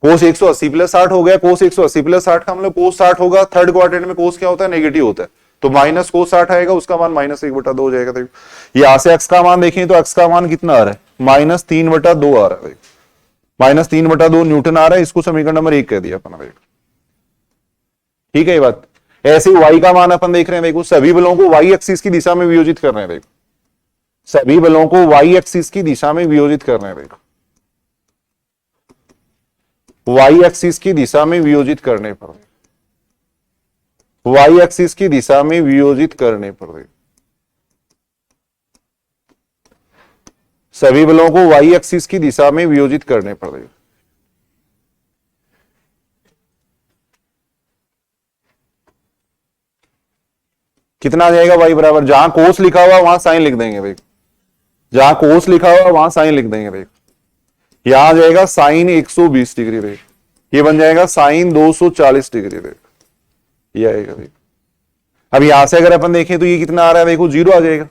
कोस 180 + 60 हो गया, कोस 180 + 60 का मतलब कोस 60 होगा। थर्ड क्वाड्रेंट में कोस क्या होता है, नेगेटिव होता है, तो माइनस कोस 60 आएगा, उसका मान -1/2 हो जाएगा। देखो यहां से एक्स का मान देखें तो एक्स का मान कितना आ रहा है, -3/2 आ रहा है, -3/2 न्यूटन आ रहा है। इसको समीकरण नंबर 1 कह दिया अपन। देखो ठीक है ये बात। ऐसे वाई का मान अपन देख रहे हैं, देखो सभी बलों को वाई एक्सिस की दिशा में वियोजित कर रहे हैं। देखो सभी बलों को वाई एक्सिस की दिशा में वियोजित कर रहे हैं। देखो वाई एक्सिस की दिशा में वियोजित करने पर, वाई एक्सिस की दिशा में वियोजित करने पर, सभी बलों को वाई एक्सिस की दिशा में वियोजित करने पर। कितना आ जाएगा वाई बराबर, जहां कोस लिखा हुआ वहां साइन लिख देंगे। भाई जहां कोस लिखा हुआ वहां साइन लिख देंगे। भाई यहां आ जाएगा साइन 120 डिग्री। भाई ये बन जाएगा साइन 240 डिग्री। भाई ये आएगा। भाई अब यहां से अगर अपन देखें तो ये कितना आ रहा है, देखो 0 आ जाएगा।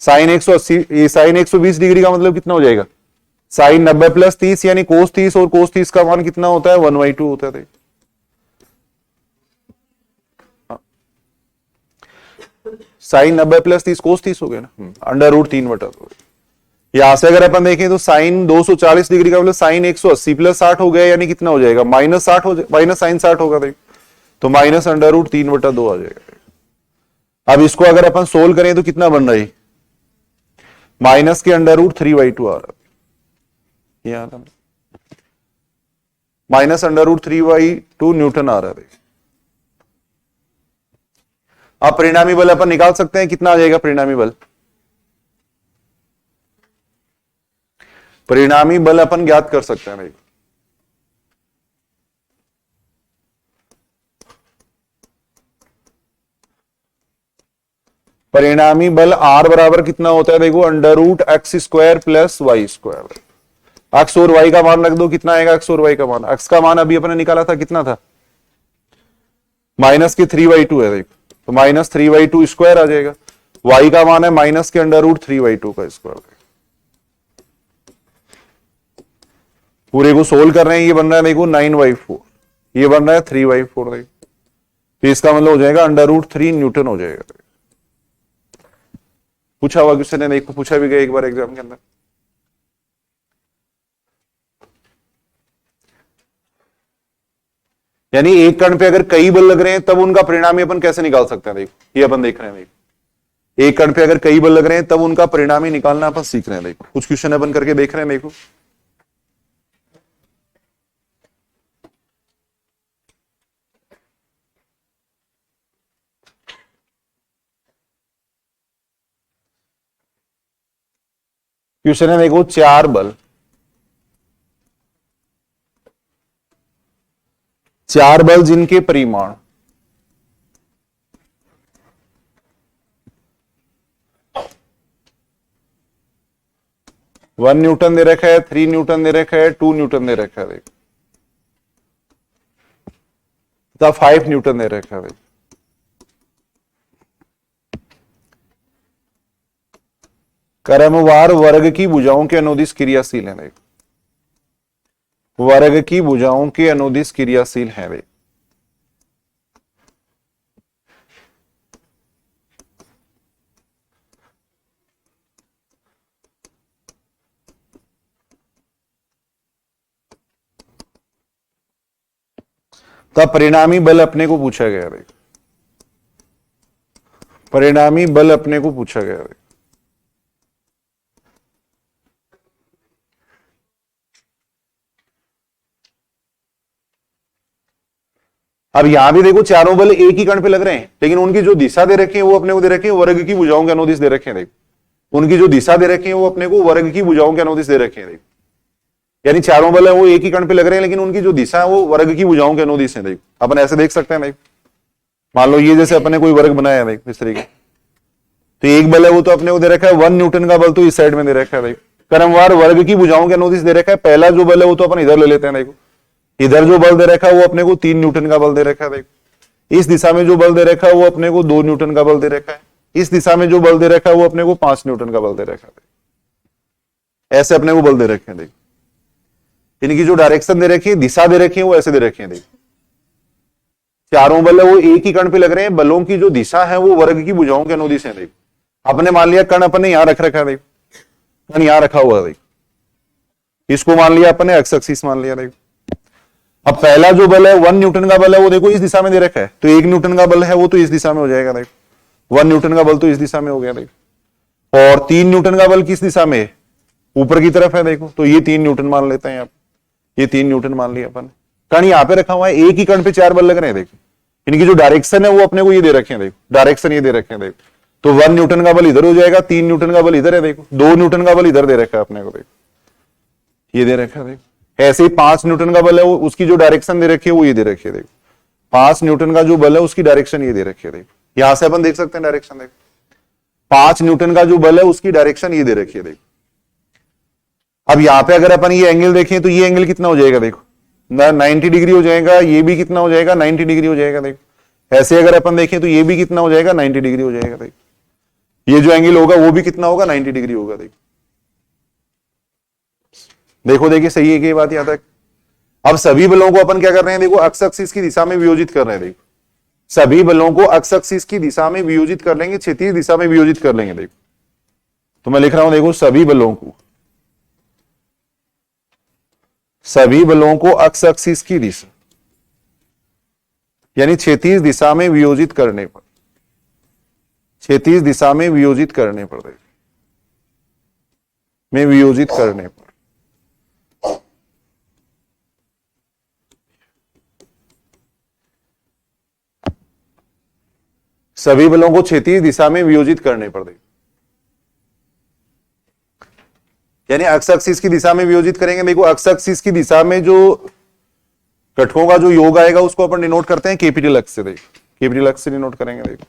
साइन 180, ये साइन 120 डिग्री का मतलब कितना हो जाएगा, साइन 90 + 30 यानी कोस 30, और कोस 30 का मान कितना होता है, 1/2 होता है। साइन 90 + 30 कोस 30 हो गया ना, √3/2। यहां से अगर अपन देखें तो साइन 240 डिग्री का मतलब साइन 180 + 60 हो गया, यानी कितना हो जाएगा, -60 हो, माइनस साइन 60 होगा। तो -√3/2 आ जाएगा। अब इसको अगर अपन सोल्व करें तो कितना बन रहा है, माइनस के √3/2 आ रहा है, -√3/2 न्यूटन आ रहा है। अब परिणामी बल अपन निकाल सकते हैं, कितना आ जाएगा परिणामी बल, परिणामी बल अपन ज्ञात कर सकते हैं। भाई परिणामी बल R बराबर कितना होता है देखो, under root x square plus y square. X और वाई का मान रख दो, कितना आएगा एक्स और वाई का मान। एक्स का मान अभी अपने निकाला था, कितना था, माइनस के 3/2 है देखो, तो माइनस 3/2 स्क्वायर आ जाएगा। वाई का मान है माइनस के अंडर रूट 3/2 का स्क्वायर। पूरे को सोल्व कर रहे हैं, ये बन रहा है देखो 9/4, ये बन रहा है 3/4 देखो, तो इसका मतलब हो जाएगा अंडर रूट 3 न्यूटन हो जाएगा। पूछा हुआ क्वेश्चन है देखो, पूछा भी गया एक बार एग्जाम के अंदर। यानी एक कण पे अगर कई बल लग रहे हैं तब उनका परिणामी अपन कैसे निकाल सकते हैं देखो, ये अपन देख रहे हैं देखो। एक कण पे अगर कई बल लग रहे हैं तब उनका परिणामी निकालना अपन सीख रहे हैं देखो। कुछ क्वेश्चन अपन करके देख रहे हैं देखो। क्वेश्चन है देखो, चार बल जिनके परिमाण 1 न्यूटन दे रखा है, 3 न्यूटन दे रखा है, 2 न्यूटन दे रखा है देखो, 5 न्यूटन दे रखा है देखो। क्रमवार वर्ग की भुजाओं के अनुदिश क्रियाशील है देखो, वर्ग की भुजाओं के अनुदिश क्रियाशील है वे। तब परिणामी बल अपने को पूछा गया देखो, परिणामी बल अपने को पूछा गया देखो। अब यहां भी देखो चारों बल एक ही कण पे लग रहे हैं, लेकिन उनकी जो दिशा दे रखी है वो अपने को दे रखी है वर्ग की भुजाओं के अनुदिश दे रखे हैं देखो। उनकी जो दिशा दे रखी है वो अपने को वर्ग की भुजाओं के अनुदिश दे रखे हैं देखो। यानी चारों बल है वो एक ही कण पे लग रहे हैं, लेकिन उनकी जो दिशा है वो वर्ग की भुजाओं के अनुदिश है देखो। अपन ऐसे देख सकते हैं देखो, मान लो ये जैसे अपने कोई वर्ग बनाया है देखो इस तरीके, तो एक बल है वो तो अपने को दे रखा है 1 न्यूटन का बल, तो इस साइड में दे रखा है देखो। क्रमवार वर्ग की भुजाओं के अनुदिश दे रखा है, पहला जो बल है वो तो अपन इधर ले लेते हैं देखो। इधर जो बल दे रखा है वो अपने को 3 न्यूटन का बल दे रखा है देखो। इस दिशा में जो बल दे रखा है वो अपने को 2 न्यूटन का बल दे रखा है। इस दिशा में जो बल दे रखा है वो अपने को 5 न्यूटन का बल दे रखा है। ऐसे अपने को बल दे रखे हैं देखो। इनकी जो डायरेक्शन दे रखी है, दिशा दे रखी है, वो ऐसे दे रखी है देखो। चारों बल है वो एक ही कण पे लग रहे हैं, बलों की जो दिशा है वो वर्ग की भुजाओं के अनुदिश है देखो। अपने मान लिया कण अपने यहां रख रखा है देखो, कण यहां रखा हुआ है देखो, इसको मान लिया अपने एक्स एक्सिस मान लिया देखो। अब पहला जो बल है 1 न्यूटन का बल है वो देखो इस दिशा में दे रखा है, तो 1 न्यूटन का बल है वो तो इस दिशा में हो जाएगा देखो। 1 न्यूटन का बल तो इस दिशा में हो गया देखो, और 3 न्यूटन का बल किस दिशा में है, ऊपर की तरफ है देखो, तो ये 3 न्यूटन मान लेते हैं आप, ये 3 न्यूटन मान लिया अपन। कण यहां पे रखा हुआ है, एक ही कण पे 4 बल लग रहे हैं देखो। इनकी जो डायरेक्शन है वो अपने को ये दे रखे हैं देखो, डायरेक्शन ये दे रखे हैं देखो। तो 1 न्यूटन का बल इधर हो जाएगा, 3 न्यूटन का बल इधर है देखो, 2 न्यूटन का बल इधर दे रखा है अपने को देखो, ये दे रखा है देखो। ऐसे ही 5 न्यूटन का बल है वो, उसकी जो डायरेक्शन दे रखी है वो ये दे रखी है देखो। 5 न्यूटन का जो बल है उसकी डायरेक्शन ये दे रखी है देखो, यहां से अपन देख सकते हैं डायरेक्शन देखो। 5 न्यूटन का जो बल है उसकी डायरेक्शन ये दे रखी है देखो। अब यहां पे अगर अपन ये एंगल देखें तो ये एंगल कितना हो जाएगा देखो, 90 डिग्री हो जाएगा। ये भी कितना हो जाएगा, 90 डिग्री हो जाएगा देखो। ऐसे अगर अपन देखें तो ये भी कितना हो जाएगा, 90 डिग्री हो जाएगा देखो। ये जो एंगल होगा वो भी कितना होगा, 90 डिग्री होगा देखो। देखो देखिए सही है कि ये बात यहां तक। अब सभी बलों को अपन क्या कर रहे हैं देखो, अक्ष एक्सिस की दिशा में वियोजित कर रहे हैं देखो। सभी बलों को अक्ष एक्सिस की दिशा में वियोजित कर लेंगे, क्षैतिज दिशा में वियोजित कर लेंगे देखो। तो मैं लिख रहा हूं देखो, सभी बलों को अक्ष एक्सिस की दिशा यानी क्षैतिज दिशा में वियोजित करने पर, क्षैतिज दिशा में वियोजित करने पर देखो, में वियोजित करने पर सभी बलों को क्षैतिज दिशा में वियोजित करने पर देखो, यानी अक्ष एक्सिस की दिशा में वियोजित करेंगे देखो। अक्ष एक्सिस की दिशा में जो घटकों का जो योग आएगा उसको अपन डिनोट करते हैं कैपिटल अक्ष से देखो, कैपिटल अक्ष से डिनोट करेंगे देखो।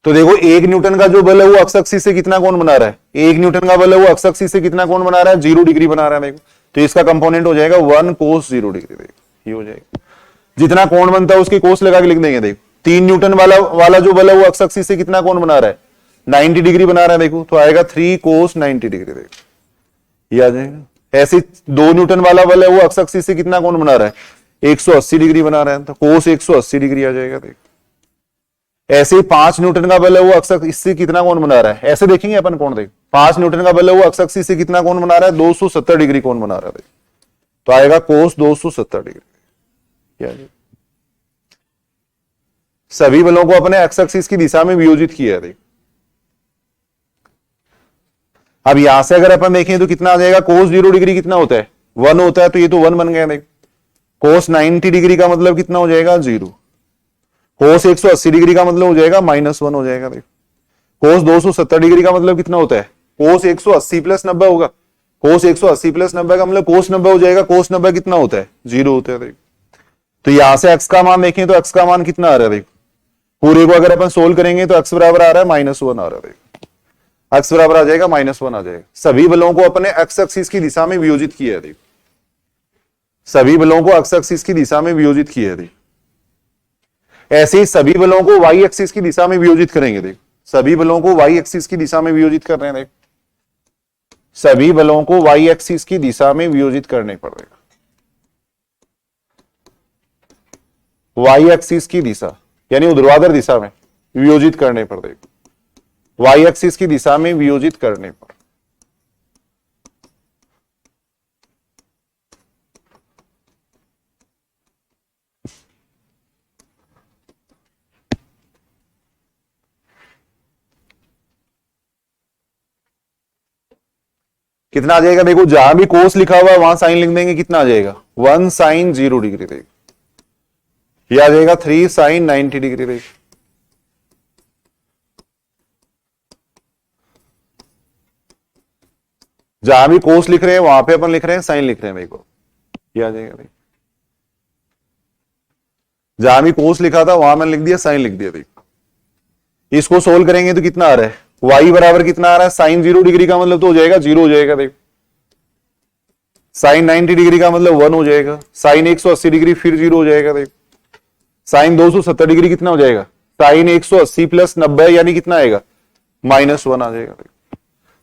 तो देखो 1 न्यूटन का जो बल है वो अक्ष एक्सिस से कितना कोण बना रहा है, 1 न्यूटन का बल है वो अक्ष एक्सिस से कितना कोण बना रहा है, 0 डिग्री बना रहा है। देखो तो इसका कंपोनेंट हो जाएगा 1 cos 0 डिग्री। देखो ये हो जाएगा, जितना कोण बनता है उसकी कोस लगा के लिख देंगे। देखो 3 न्यूटन वाला जो बल है वो अक्ष एक्सिस से कितना कोण बना रहा है, 90 डिग्री बना रहा है। देखो तो आएगा 3 cos 90 डिग्री। देखो ये आ जाएगा। ऐसे 2 न्यूटन वाला बल है वो अक्ष एक्सिस से कितना कोण बना रहा है, 180 डिग्री बना रहा है, तो कोस 180 डिग्री आ जाएगा। देखो ऐसे ही 5 न्यूटन का बल है वो अक्ष इससे कितना कोण बना रहा है, ऐसे देखेंगे अपन कोण। देखो 5 न्यूटन का बल है वो अक्ष एक्सिस से कितना कोण बना रहा है, 270 डिग्री कोण बना रहा है। तो आएगा कोस 270 डिग्री। क्या सभी बलों को अपने एक्स एक्सिस की दिशा में वियोजित किया है। देखो अब यहां से अगर अपन देखें तो कितना आ जाएगा, कोस 0 डिग्री कितना होता है, 1 होता है, तो ये तो 1 बन गया। देखो कोस 90 डिग्री का मतलब कितना हो जाएगा, 0। कोस 180 डिग्री का मतलब हो जाएगा -1 हो जाएगा। देखो कोस 270 डिग्री का मतलब कितना होता है, कोस 180 + 90 होगा। कोस 180 + 90 का मतलब कोस 90 हो जाएगा। कोस 90 कितना होता है, 0 होता है। देखो तो यहां से एक्स का मान देखें तो एक्स का मान कितना आ रहा है, देखो पूरे को अगर अपन सोल्व करेंगे तो एक्स बराबर आ रहा है -1 आ रहा है। देखो एक्स बराबर आ जाएगा -1 आ जाएगा। सभी बलों को अपने एक्स एक्सिस की दिशा में वियोजित किया है। देखो सभी बलों को एक्स एक्सिस की दिशा में वियोजित किया है। देखो ऐसे ही सभी बलों को वाई एक्सिस की दिशा में वियोजित करेंगे। देखो सभी बलों को वाई एक्सिस की दिशा में वियोजित कर रहे हैं। देखो सभी बलों को वाई एक्सिस की दिशा में वियोजित करने पड़ेगा। वाई एक्सिस की दिशा यानी ऊर्ध्वाधर दिशा में वियोजित करने पड़ेगा। वाई एक्सिस की दिशा में वियोजित करने पर कितना आ जाएगा, देखो जहां भी कोस लिखा हुआ है वहां साइन लिख देंगे, कितना आ जाएगा 1 sin 0 डिग्री। देखो ये आ जाएगा 3 sin 90 डिग्री। देखो जहां भी कोस लिख रहे हैं वहां पे अपन लिख रहे हैं साइन लिख रहे हैं। देखो ये आ जाएगा। देखो जहां भी कोस लिखा था वहां मैंने लिख दिया साइन लिख दिया। देखो इसको सोल्व करेंगे तो कितना आ रहा है, y बराबर कितना आ रहा है, साइन 0 डिग्री का मतलब तो हो जाएगा 0 हो जाएगा। देखो साइन 90 डिग्री का मतलब 1 हो जाएगा। साइन 180 डिग्री फिर 0 हो जाएगा। देखो साइन 270 डिग्री कितना हो जाएगा, साइन 180 + 90 यानी कितना आएगा, -1 आ जाएगा।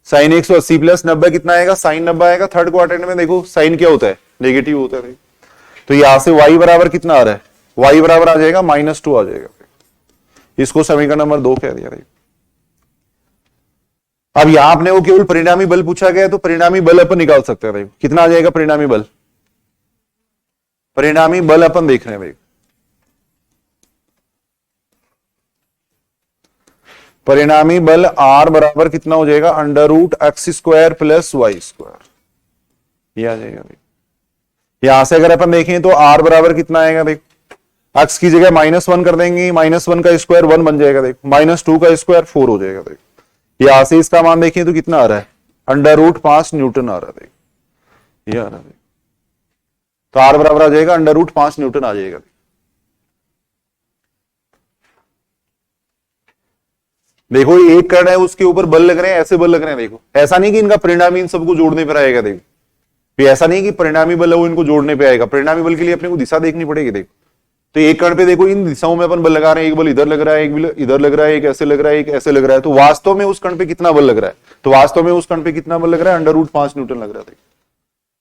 साइन 180 + 90 कितना आएगा, साइन 90 आएगा। थर्ड क्वाड्रेंट में देखो साइन क्या होता है, नेगेटिव होता है। तो यहां से y बराबर कितना आ रहा है, y बराबर आ जाएगा -2 आ जाएगा। इसको समीकरण नंबर 2 कह दिया। अब यहां आपने वो केवल परिणामी बल पूछा गया, तो परिणामी बल अपन निकाल सकते हैं। कितना आ जाएगा परिणामी बल, परिणामी बल अपन देख रहे हैं। परिणामी बल R बराबर कितना हो जाएगा, √x² + y²। ये आ जाएगा। यहां से अगर अपन देखें तो R बराबर कितना आएगा, देख x की जगह -1 कर देंगे, -1 का स्क्वायर 1 बन जाएगा। देख -2 का स्क्वायर 4 हो जाएगा। देख यहां से इसका मान देखें तो कितना आ रहा है, √5 न्यूटन आ रहा है। देख ये आ रहा है। तो R बराबर आ जाएगा √5 न्यूटन आ जाएगा। देखो एक कण है उसके ऊपर बल लग रहे हैं, ऐसे बल लग रहे हैं। देखो ऐसा नहीं कि इनका परिणामी इन सबको जोड़ने पर आएगा। देखो तो ऐसा नहीं कि परिणामी बल है वो इनको जोड़ने पे आएगा। परिणामी बल के लिए अपने को दिशा देखनी पड़ेगी। देखो तो एक कण पे देखो इन दिशाओं में अपन बल लगा रहे हैं, एक बल इधर लग रहा है, एक बल इधर लग रहा है, एक ऐसे लग रहा है, एक ऐसे लग रहा है। तो वास्तव में उस कण पे कितना बल लग रहा है, तो वास्तव में उस कण पे कितना बल लग रहा है, √5 न्यूटन लग रहा है।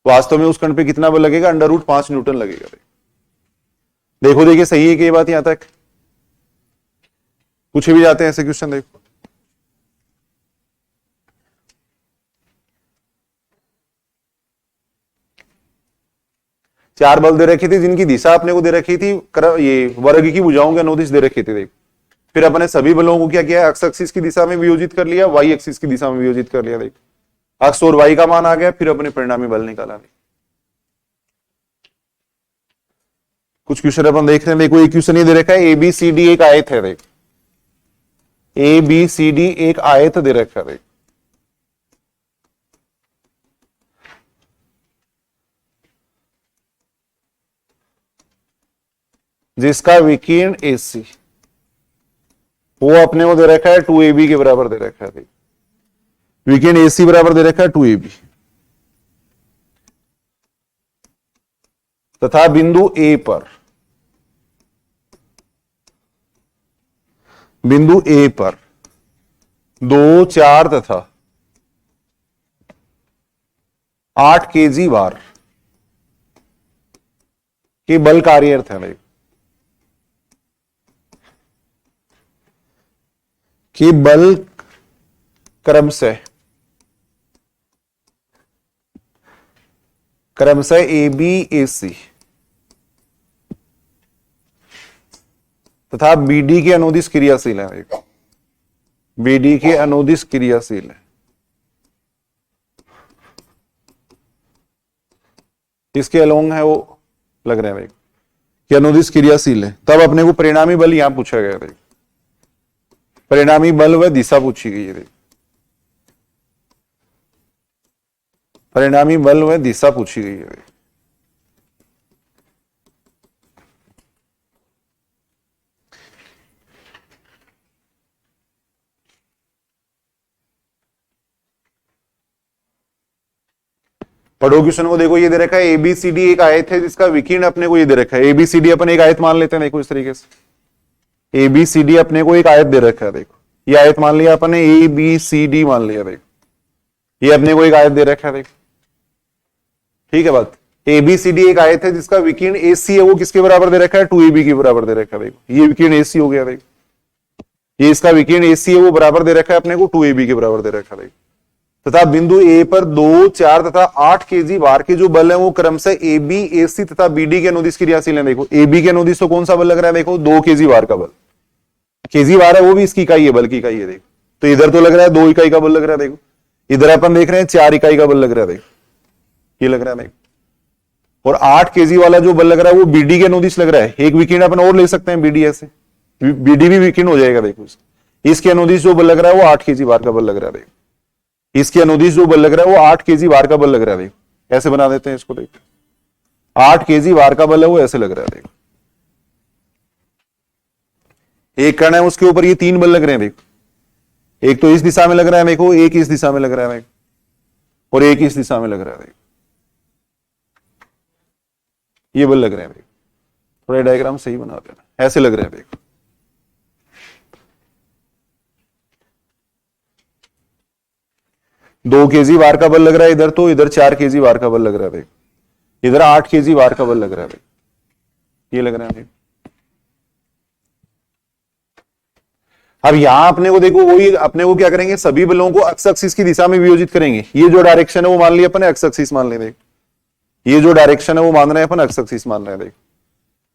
वास्तव में उस कण पे कितना बल लगेगा, √5 न्यूटन लगेगा। देखो देखिए सही है कि ये बात यहां तक पूछे भी जाते हैं ऐसे क्वेश्चन। देखो चार बल दे रखी थी जिनकी दिशा अपने को दे रखी थी, ये वर्ग की भुजाओं के अनुदिश दे रखी थी। देख फिर अपने सभी बलों को क्या किया, एक्स एक्सिस की दिशा में वियोजित कर लिया, वाई एक्सिस की दिशा में वियोजित कर लिया। देख एक्स और वाई का मान आ गया, फिर अपने परिणामी बल निकाला। कुछ क्वेश्चन अपन देख रहे हैं। देखो एक क्वेश्चन ये दे रखा है, ABCD एक आयत है। देख ABCD एक आयत दे रखा है। देख जिसका विकीर्ण AC वो अपने को दे रखा है 2ab के बराबर दे रखा है। विकेंड AC बराबर दे रखा है 2ab तथा बिंदु A पर 2, 4 तथा 8 kg भार के बल कार्यरत है भाई, कि बल क्रमशः AB AC तथा BD के अनुदिश क्रियाशील है। BD के अनुदिश क्रियाशील है, इसके अलोंग है वो लग रहा है भाई कि अनुदिश क्रियाशील है। तब अपने को परिणामी बल यहां पूछा गया भाई, परिणामी बल व दिशा पूछी गई है। परिणामी बल व दिशा पूछी गई है। पढ़ो क्वेश्चन को, देखो ये दे रखा है ABCD एक आयत है जिसका विकीर्ण अपने को ये दे रखा है। ABCD अपन एक आयत मान लेते हैं, देखो इस तरीके से ABCD अपने को एक आयत दे रखा है। देखो ये आयत मान लिया अपन ने, ABCD मान लिया। देखो ये अपने को एक आयत दे रखा है। देखो ठीक है बात, ABCD एक आयत है जिसका विकीर्ण AC है, वो किसके बराबर दे रखा है 2AB के बराबर दे रखा है। देखो ये विकीर्ण AC हो गया। देखो ये इसका विकीर्ण AC है, वो बराबर दे रखा है अपने को 2AB के बराबर दे रखा है। तथा बिंदु A पर 2, 4 तथा 8 kg भार के जो बल है वो क्रमशः AB, AC तथा BD के अनुदिश क्रियाशील है। देखो AB के अनुदिश तो कौन सा बल लग रहा है, देखो 2 kg भार का बल, kg भार है वो भी इसकी इकाई है, बल की इकाई है। देखो तो इधर तो लग रहा है 2 इकाई का बल लग रहा है। देखो इधर अपन देख रहे हैं 4 इकाई का बल लग रहा है। देखो ये लग रहा है। देखो और 8 kg वाला जो बल लग रहा है वो BD के अनुदिश लग रहा है। एक विकीर्ण अपन और ले सकते हैं BD, ऐसे BD भी विकीर्ण हो जाएगा। देखो इसके अनुदिश जो बल लग रहा है वो 8 kg भार का बल लग रहा है। देखो इसके अनुदिश जो बल लग रहा है वो 8 kg भार का बल लग रहा है। देखो ऐसे बना देते हैं इसको। देखो 8 kg भार का बल है वो ऐसे लग रहा है। देखो एक कण है उसके ऊपर ये 3 बल लग रहे हैं। देखो एक तो इस दिशा में लग रहा है, देखो एक इस दिशा में लग रहा है, और एक इस दिशा में लग रहा है। देखो ये बल लग रहे हैं। देखो थोड़ा डायग्राम सही बना देना, ऐसे लग रहे हैं। देखो 2 kg भार का बल लग रहा है इधर, तो इधर 4 kg भार का बल लग रहा है। देखो इधर 8 kg भार का बल लग रहा है। देखो ये लग रहा है। देखो अब यहां अपने को देखो वही अपने को क्या करेंगे, सभी बलों को एक्स एक्सिस की दिशा में वियोजित करेंगे। ये जो डायरेक्शन है वो मान लिया अपन एक्स एक्सिस मान ले। देखो ये जो डायरेक्शन है वो मान रहे हैं अपन एक्स एक्सिस मान रहे हैं। देखो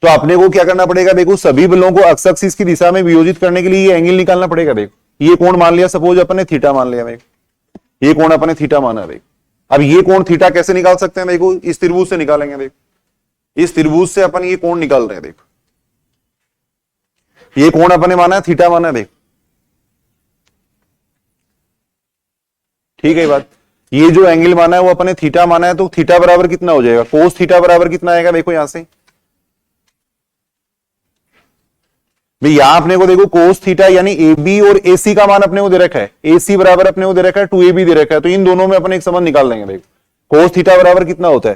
तो अपने को क्या करना पड़ेगा, देखो सभी बलों को एक्स एक्सिस की दिशा में वियोजित करने के लिए ये एंगल निकालना पड़ेगा। देखो ये कोण मान लिया, सपोज अपन ने थीटा मान लिया। देखो ये कोण अपने थीटा माना। देखो अब ये कोण थीटा कैसे निकाल सकते हैं, देखो इस त्रिभुज से निकालेंगे। देखो इस त्रिभुज से अपन ये कोण निकाल रहे हैं। देखो ये कोण अपने माना है थीटा माना है। देखो ठीक है बात, ये जो एंगल माना है वो अपने थीटा माना है, तो थीटा बराबर कितना हो जाएगा, कोस थीटा बराबर कितना आएगा। देखो यहां से भाई यहां अपने को देखो कोस थीटा यानी AB और AC का मान अपने को दे रखा है। AC बराबर अपने को दे रखा है 2AB दे रखा है, तो इन दोनों में अपने एक संबंध निकाल लेंगे। देखो कोस थीटा बराबर कितना होता है,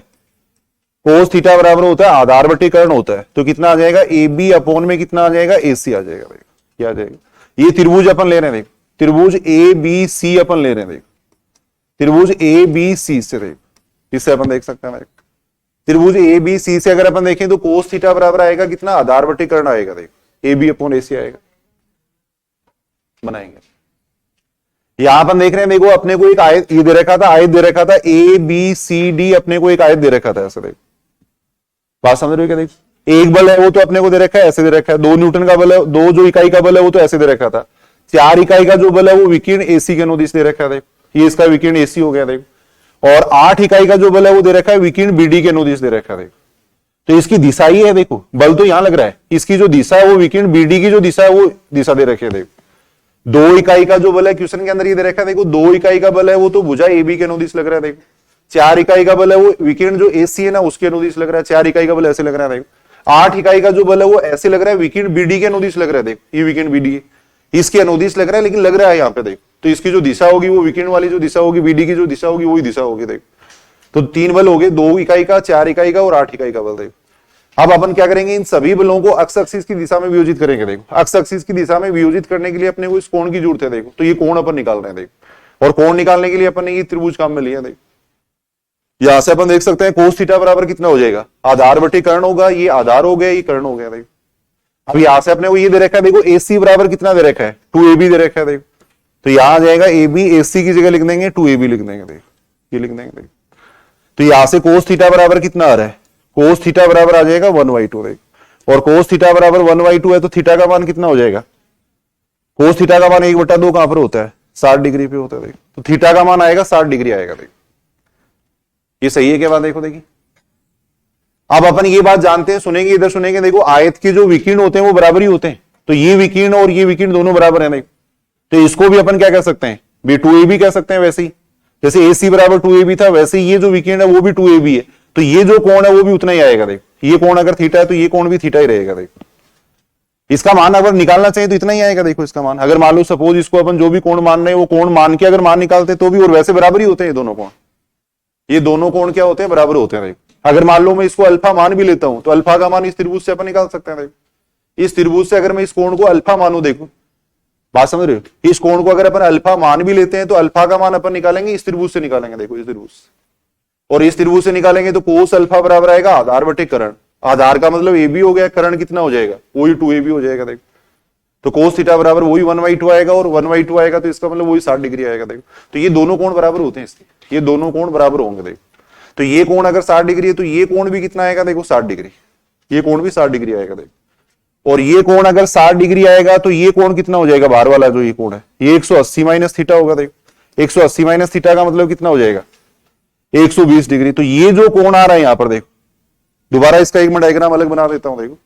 कोस थीटा बराबर होता है आधार बटे कर्ण होता है, तो कितना आ जाएगा AB अपॉन में कितना आ जाएगा AC आ जाएगा। देखो क्या आ जाएगा, ये त्रिभुज अपन ले रहे हैं। देखो त्रिभुज ABC अपन ले रहे हैं। देखो त्रिभुज ABC से, देखो इससे अपन देख सकते हैं। त्रिभुज ABC से अगर अपन देखें तो कोस थीटा बराबर आएगा कितना, आधार बटे कर्ण आएगा। देखो AB अपॉन AC आएगा, बनाएंगे। यहां अपन देख रहे हैं, देखो अपने को एक आयत ये दे रखा था, आयत दे रखा था ABCD, अपने को एक आयत दे रखा था ऐसे। देखो बात समझ रहे हो क्या, देखो एक बल है वो तो अपने को दे रखा है ऐसे दे रखा है, 2 न्यूटन का बल है, 2 जो इकाई का बल है वो तो ऐसे दे रखा था, 4 इकाई का जो बल है वो विकीर्ण AC के अनुदिश दे रखा है। देखो ये इसका विकीर्ण AC हो गया। देखो और 8 इकाई का जो बल है वो दे रखा है विकीर्ण BD के अनुदिश दे रखा है। देखो तो इसकी दिशा ही है, देखो बल तो यहां लग रहा है, इसकी जो दिशा है वो विकीर्ण BD की जो दिशा है वो दिशा दे रखी है। देखो 2 इकाई का जो बल है क्वेश्चन के अंदर ये दे रखा है, देखो 2 इकाई का बल है वो तो भुजा AB के अनुदिश लग रहा है। देखो 4 इकाई का बल है वो विकीर्ण जो AC है ना उसके अनुदिश लग रहा है, 4 इकाई का बल ऐसे लग रहा है। देखो 8 इकाई का जो बल है वो ऐसे लग रहा है विकीर्ण BD के अनुदिश लग रहा है। देखो ये विकीर्ण BD है, इसकी अनुदिश लग रहा है लेकिन लग रहा है यहाँ पे देख, तो इसकी जो दिशा होगी वो विकिरण वाली जो दिशा होगी, बीडी की जो दिशा होगी वही दिशा होगी देख। तो 3 बल हो गए, 2 इकाई का, 4 इकाई का और 8 इकाई का बल देख। अब अपन क्या करेंगे, इन सभी बलों को अक्ष एक्सिस की दिशा में वियोजित करेंगे देखो। अक्ष एक्सिस की दिशा में वियोजित करने के लिए अपने को इस कोण की जरूरत है देखो, तो ये कोण अपन निकाल रहे हैं देखो, और कोण निकालने के लिए अपन ने ये त्रिभुज काम में लिया देखो। यहां से अपन देख सकते हैं कोस थीटा बराबर कितना हो जाएगा, आधार बटे कर्ण होगा, ये आधार हो गया, ये कर्ण हो गया देखो। अब यहां से अपने को ये दे रखा है देखो, AC बराबर कितना दे रखा है, 2AB दे रखा है देखो, तो यहां आ जाएगा AB, AC की जगह लिख देंगे 2AB लिख देंगे देखो, ये लिख देंगे देखो। तो यहां से कोस थीटा बराबर कितना आ रहा है, कोस थीटा बराबर आ जाएगा 1/2 देखो, और कोस थीटा बराबर 1/2 है तो थीटा का मान कितना हो जाएगा, कोस थीटा का मान 1/2 कहां पर होता है, 60 डिग्री पे होता है देखो, तो थीटा का मान आएगा 60 डिग्री आएगा देखो। ये सही है क्या बात, देखो देखिए। अब अपन ये बात जानते हैं, सुनेंगे इधर सुनेंगे देखो, आयत के जो विकीर्ण होते हैं वो बराबर ही होते हैं, तो ये विकीर्ण और ये विकीर्ण दोनों बराबर है देखो, तो इसको भी अपन क्या कह सकते हैं, भी 2AB कह सकते हैं। वैसे ही जैसे AC बराबर 2AB था, वैसे ही ये जो विकीर्ण है वो भी 2AB है, तो ये जो कोण है वो भी उतना ही आएगा देखो। ये कोण अगर थीटा है तो ये कोण भी थीटा ही रहेगा देखो। इसका मान अगर निकालना चाहिए तो इतना ही आएगा देखो इसका मान। अगर मान लो सपोज इसको अपन जो भी कोण मान रहे हैं वो कोण मान के अगर मान निकालते तो भी, और वैसे बराबर ही होते हैं ये दोनों कोण, ये दोनों कोण क्या होते हैं, बराबर होते हैं देखो। अगर मान लो मैं इसको अल्फा मान भी लेता हूं तो अल्फा का मान इस त्रिभुज से अपन निकाल सकते हैं देखो। इस त्रिभुज से अगर मैं इस कोण को अल्फा मानू, देखो बात समझ रहे हो, इस कोण को अगर अपन अल्फा मान भी लेते हैं तो अल्फा का मान अपन निकालेंगे इस त्रिभुज से निकालेंगे देखो, इस त्रिभुज से, और इस त्रिभुज से निकालेंगे तो कोस अल्फा बराबर आएगा आधार बटे कर्ण। आधार का मतलब AB हो गया, कर्ण कितना हो जाएगा, वही 2AB हो जाएगा देखो। तो कोस थीटा बराबर वही 1/2 आएगा, और 1/2 आएगा तो इसका मतलब वही 60 डिग्री आएगा देखो। तो ये दोनों कोण बराबर होते हैं इसके, ये दोनों कोण बराबर होंगे देखो। तो ये कोण अगर 60 डिग्री है तो ये कोण भी कितना आएगा देखो, 60 डिग्री, ये कोण भी 60 डिग्री आएगा देखो। और ये कोण अगर 60 डिग्री आएगा तो ये कोण कितना हो जाएगा, बाहर वाला जो ये कोण है ये 180 माइनस थीटा होगा देखो। 180 माइनस थीटा का मतलब कितना हो जाएगा, 120 डिग्री। तो ये जो कोण आ रहा है यहां पर देखो, दोबारा इसका एक मैं डायग्राम अलग बना देता हूं देखो,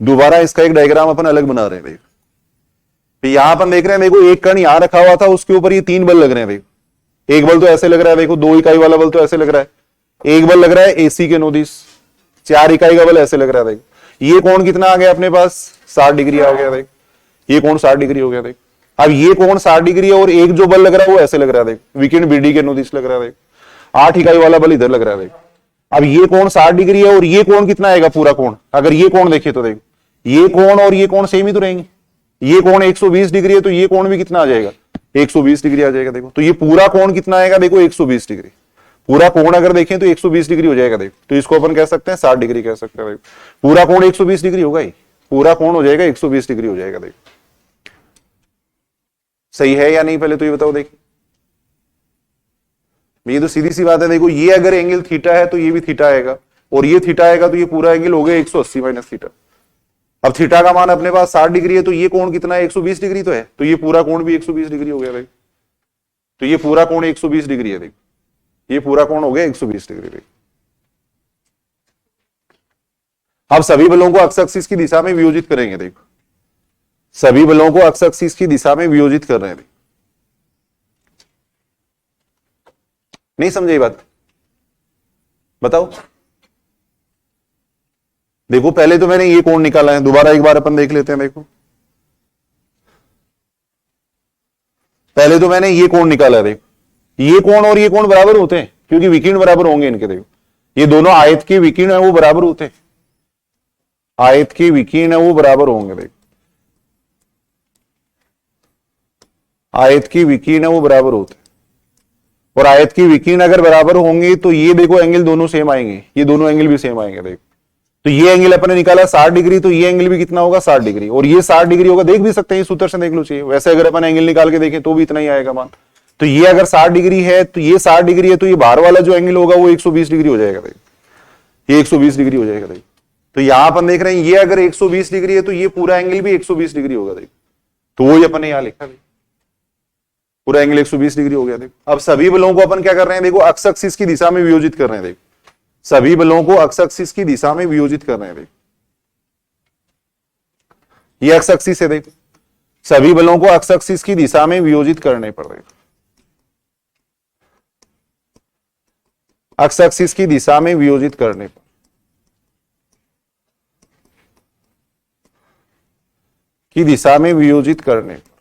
दोबारा इसका एक डायग्राम अपन अलग बना रहे हैं देखो। तो यहां अपन देख रहे हैं देखो, एक कण यहां रखा हुआ था, उसके ऊपर ये 3 बल लग रहे हैं देखो। एक बल तो ऐसे लग रहा है देखो, 2 इकाई वाला बल तो ऐसे लग रहा है, एक बल लग रहा है AC के अनुदिश, 4 इकाई का बल ऐसे लग रहा है देखो। ये कोण कितना आ गया अपने पास, 60 डिग्री आ गया देखो, ये कोण 60 डिग्री हो गया देखो। अब ये कोण 60 डिग्री है और एक जो बल लग रहा है वो ऐसे लग रहा है देखो, विकिरण BD के अनुदिश लग रहा है देखो, 8 इकाई वाला बल इधर लग रहा है देखो। अब ये कोण 60 डिग्री है और ये कोण कितना आएगा पूरा कोण, अगर ये कोण देखे तो देखो, ये कोण और ये कोण सेम ही तो रहेंगे। ये कोण 120 डिग्री है तो ये कोण भी कितना आ जाएगा, 120 डिग्री आ जाएगा देखो। तो ये पूरा कोण कितना आएगा देखो, 120 डिग्री। पूरा कोण अगर देखें तो 120 डिग्री हो जाएगा देखो, तो इसको अपन कह सकते हैं 60 डिग्री कह सकते हैं देखो। पूरा कोण 120 डिग्री होगा ही, पूरा कोण हो जाएगा 120 डिग्री हो जाएगा देखो। सही है या नहीं, पहले तो ये बताओ देखिए। ये तो सीधी सी बात है देखो, ये अगर एंगल थीटा है तो ये भी थीटा आएगा, और ये थीटा आएगा तो ये पूरा एंगल हो गया 180 माइनस थीटा। अब थीटा का मान अपने पास 60 डिग्री है तो ये कोण कितना है, 120 डिग्री तो है, तो ये पूरा कोण भी 120 डिग्री हो गया देखो। तो ये पूरा कोण 120 डिग्री है देखो, ये पूरा कोण हो गया 120 डिग्री देखो। अब सभी बलों को अक्ष एक्सिस की दिशा में वियोजित करेंगे देखो, सभी बलों को अक्ष एक्सिस की दिशा में वियोजित कर रहे हैं। नहीं समझे ये बात, बताओ। देखो पहले तो मैंने ये कोण निकाला है, दोबारा एक बार अपन देख लेते हैं देखो। पहले तो मैंने ये कोण निकाला है देखो, ये कोण और ये कोण बराबर होते हैं क्योंकि विकिरण बराबर होंगे इनके देखो। ये दोनों आयत के विकिरण है वो बराबर होते हैं, आयत के विकिरण है वो बराबर होंगे देखो, आयत की विकीर्ण है वो बराबर होते हैं। और आयत की विकीर्ण अगर बराबर होंगे तो ये देखो एंगल दोनों सेम आएंगे, ये दोनों एंगल भी सेम आएंगे देखो। तो ये एंगल अपने निकाला 60 डिग्री, तो ये एंगल भी कितना होगा 60 डिग्री, और ये 60 डिग्री होगा, देख भी सकते हैं सूत्र से देख लो चाहिए। वैसे अगर अपन एंगल निकाल के देखें तो भी इतना ही आएगा मान। तो ये अगर 60 डिग्री है तो ये 60 डिग्री है, तो ये बाहर वाला जो एंगल होगा वो 120 डिग्री हो जाएगा देखो, ये 120 डिग्री हो जाएगा देखो। तो यहां अपन देख रहे हैं ये अगर 120 डिग्री है तो ये पूरा एंगल भी 120 डिग्री होगा देखो, तो वही अपन ने यहां लिखा देखो, पूरा एंगल 120 डिग्री हो गया देखो। अब सभी बलों को अपन क्या कर रहे हैं देखो, अक्ष एक्सिस की दिशा में वियोजित कर रहे हैं देखो, सभी बलों को अक्ष एक्सिस की दिशा में वियोजित कर रहे हैं देखो। ये अक्ष एक्सिस है देखो, सभी बलों को अक्ष एक्सिस की दिशा में वियोजित करने पड़ रहे, अक्ष एक्सिस की दिशा में वियोजित करने पर की दिशा में वियोजित करने पर